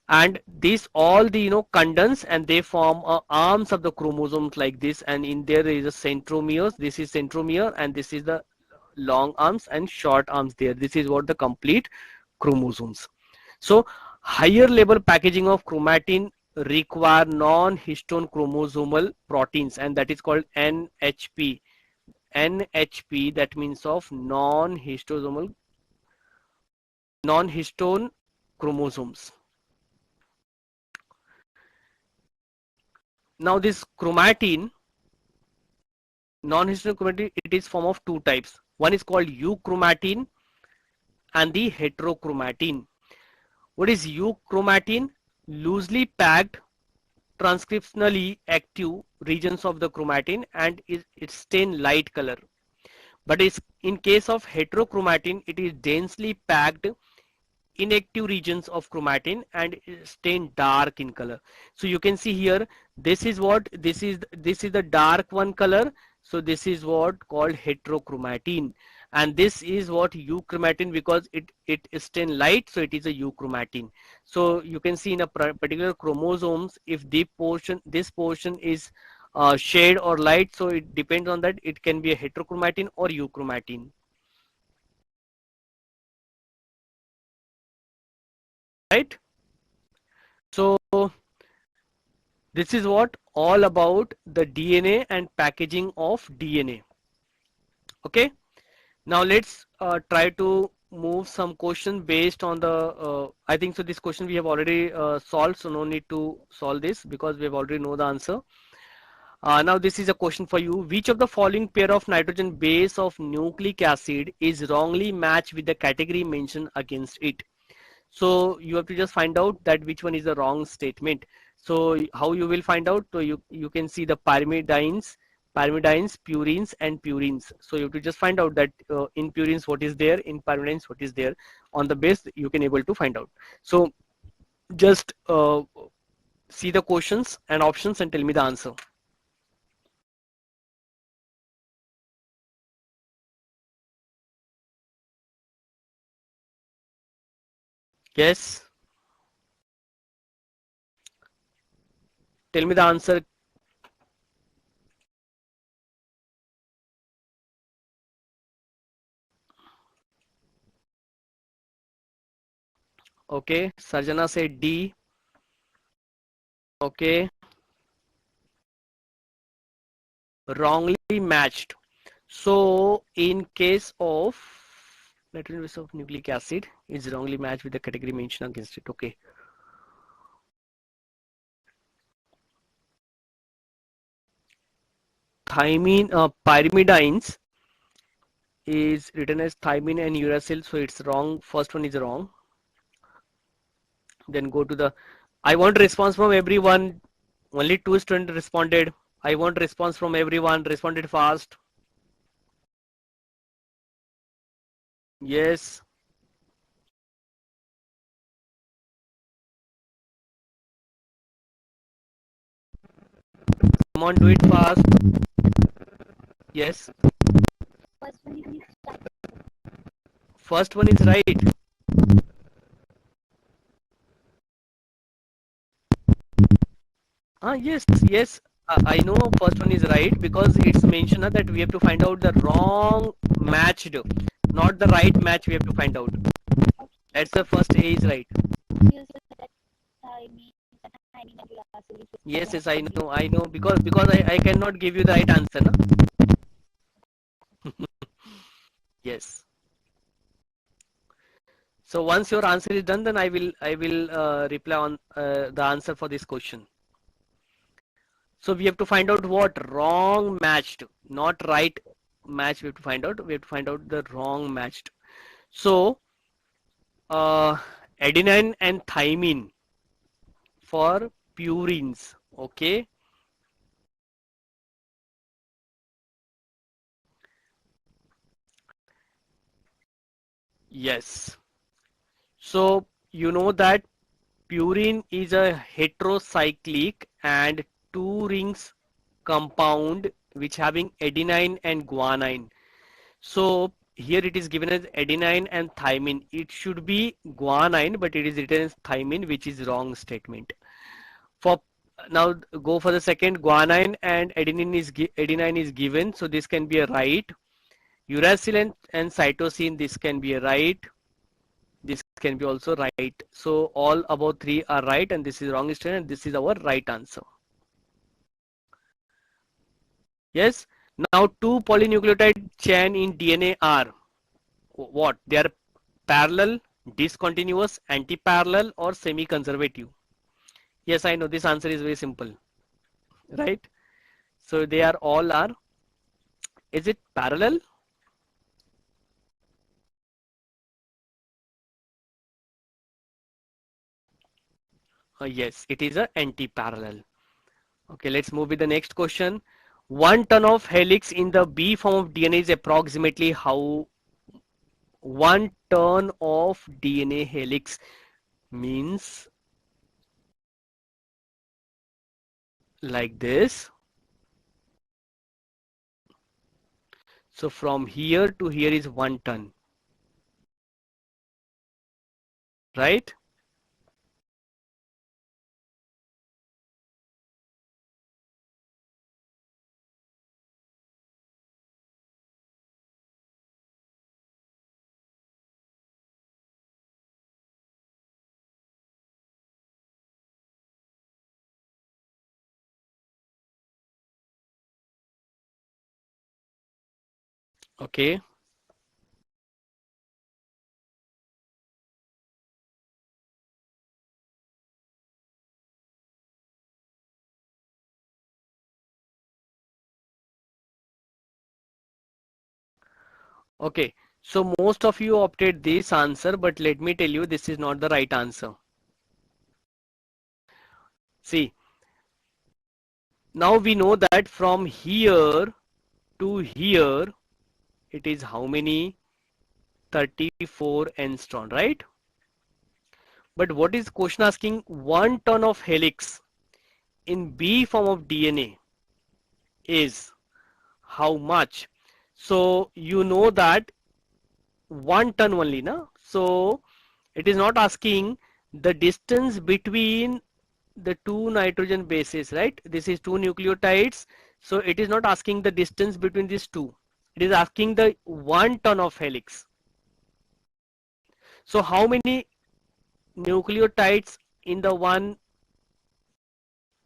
and these all the condense and they form arms of the chromosomes like this, and in there is a centromeres, this is centromere, and this is the long arms and short arms there. This is what the complete chromosomes. So higher level packaging of chromatin require non-histone chromosomal proteins, and that is called NHP. NHP, that means of non-histone chromosomes. Now this chromatin, non-histone chromatin, it is form of two types. One is called euchromatin and the heterochromatin. What is euchromatin? Loosely packed, transcriptionally active regions of the chromatin, and it stain light color. But in case of heterochromatin, it is densely packed inactive regions of chromatin and stain dark in color. So you can see here, this is the dark one color. So this is what called heterochromatin, and this is what euchromatin, because it stain light, so it is a euchromatin. So you can see in a particular chromosomes, if this portion is shade or light, so it depends on that, it can be a heterochromatin or euchromatin, right? So this is what all about the DNA and packaging of DNA. Okay, now let's try to move some question based on the I think so this question we have already solved, so no need to solve this because we have already know the answer. Now this is a question for you. Which of the following pair of nitrogen base of nucleic acid is wrongly matched with the category mentioned against it? So you have to just find out that which one is the wrong statement. So how you will find out? So you can see the pyrimidines, purines and purines. So you have to just find out that in purines what is there, in pyrimidines what is there. On the base you can able to find out. So just see the questions and options and tell me the answer. Yes, tell me the answer. Okay, Sarjana said D. Okay, wrongly matched. So in case of nitrogen base of nucleic acid is wrongly matched with the category mentioned against it. Okay. Thymine, pyrimidines is written as thymine and uracil, so it's wrong. First one is wrong. Then go to the, I want response from everyone. Only 2 students responded. I want response from everyone. Responded fast. Yes. Come on, do it fast. Yes. First one is right. First one is right. Yes, yes. I know first one is right because it's mentioned that we have to find out the wrong matched, not the right match we have to find out. That's the first A is right. You said that timing and you also use Yes, yes, that. I know because I cannot give you the right answer, no? Yes. So once your answer is done, then I will reply on the answer for this question. So we have to find out what wrong matched, not right match. We have to find out. We have to find out the wrong matched. So adenine and thymine for purines. Okay. Yes. So you know that purine is a heterocyclic and two rings compound which having adenine and guanine. So here it is given as adenine and thymine. It should be guanine, but it is written as thymine, which is wrong statement. For now, go for the second. Guanine and adenine is given, so this can be a right. Uracil and cytosine, this can be a right. This can be also right. So all above three are right, and this is wrong statement, and this is our right answer. Yes. Now two polynucleotide chain in DNA are what? They are parallel, discontinuous, anti-parallel, or semi-conservative. Yes, I know this answer is very simple, right? So they are all are. Is it parallel? Yes, it is a anti-parallel. Okay, let's move with the next question. 1 ton of helix in the B form of DNA is approximately how? 1 ton of DNA helix means like this. So from here to here is 1 ton, right? Okay. Okay. So most of you opted this answer, but let me tell you, this is not the right answer. See, now we know that from here to here, it is how many? 34 angstrom, right? But what is question asking? 1 ton of helix in B form of DNA is how much? So you know that 1 ton only, na? So it is not asking the distance between the two nitrogen bases, right? This is two nucleotides. So it is not asking the distance between these two. It is asking the 1 ton of helix. So how many nucleotides in the one,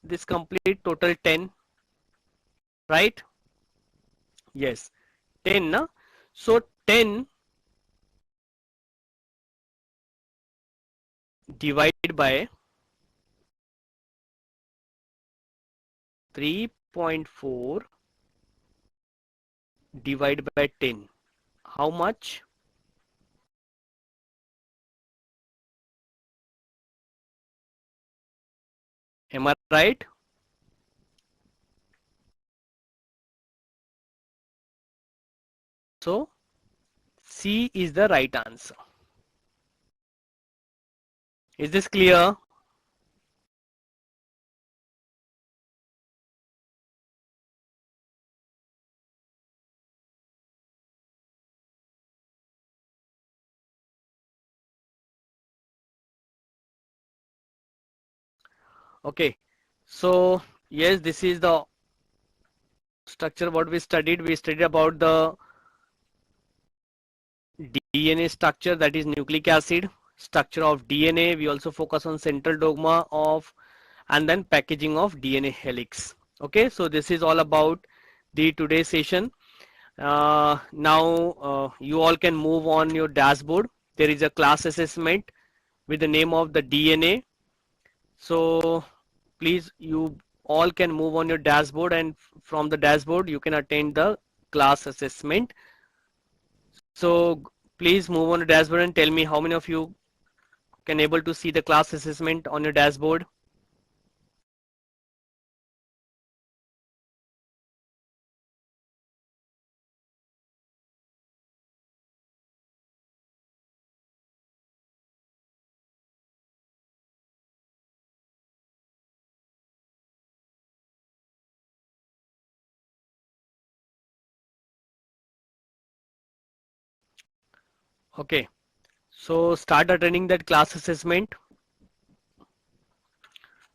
this complete total 10, right? Yes, 10, na? So 10 divided by 3.4 divided by 10. How much? Am I right? So C is the right answer. Is this clear? Okay, so yes, this is the structure what we studied. We studied about the DNA structure, that is nucleic acid, structure of DNA. We also focus on central dogma of, and then packaging of DNA helix. Okay, so this is all about the today's session. Now you all can move on your dashboard. There is a class assessment with the name of the DNA. So please, you all can move on your dashboard, and from the dashboard you can attend the class assessment. So please move on the dashboard and tell me how many of you can able to see the class assessment on your dashboard. Okay, so start attending that class assessment.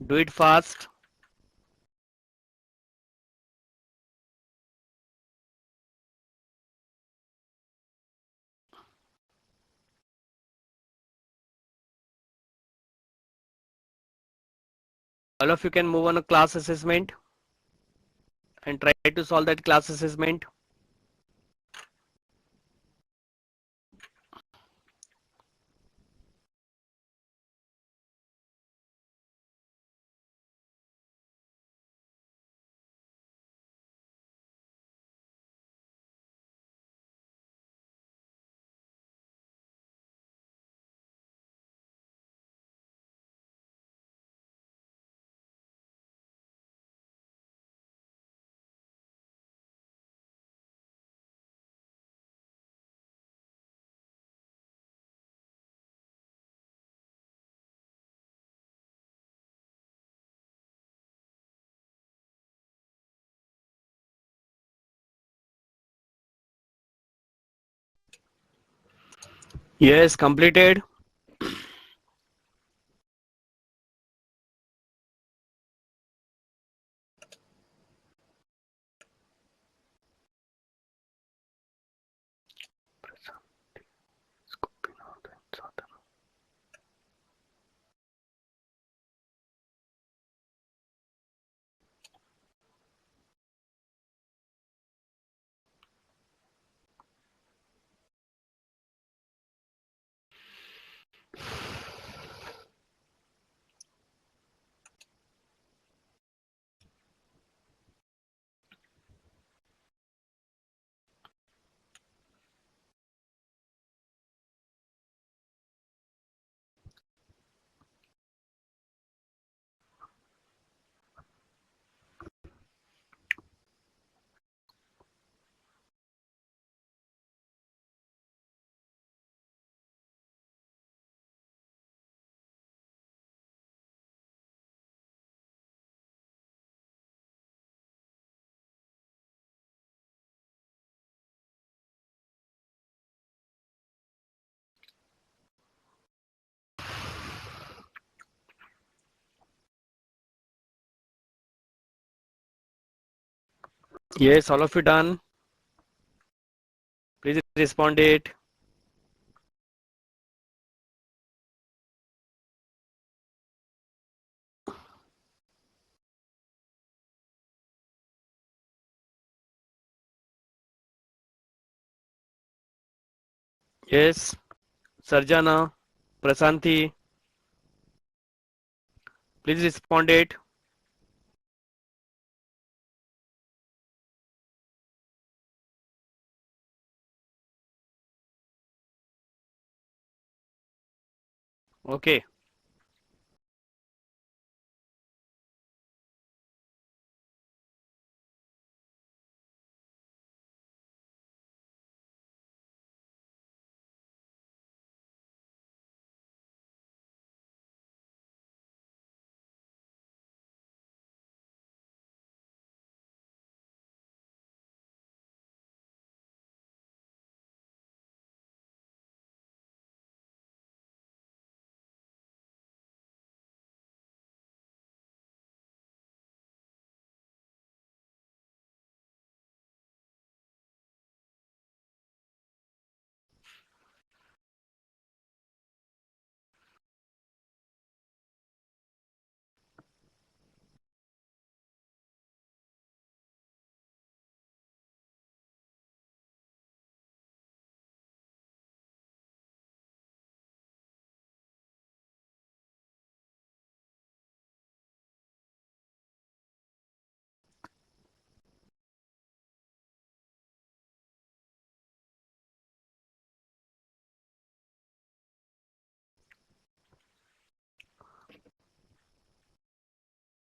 Do it fast. All of you can move on a class assessment and try to solve that class assessment. Yes, completed. Yes, all of you done. Please respond it. Yes, Sarjana, Prasanthi, please respond it. Okay.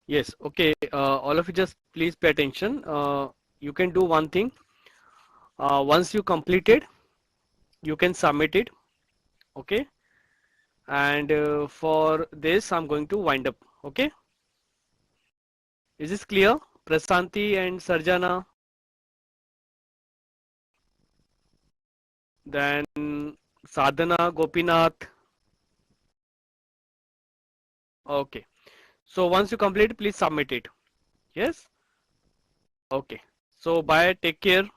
Yes, okay. All of you just please pay attention. You can do one thing. Once you completed, you can submit it. Okay. And for this, I'm going to wind up. Okay. Is this clear? Prasanti and Sarjana. Then Sadhana, Gopinath. Okay. So once you complete, please submit it. Yes. Okay. So bye. Take care.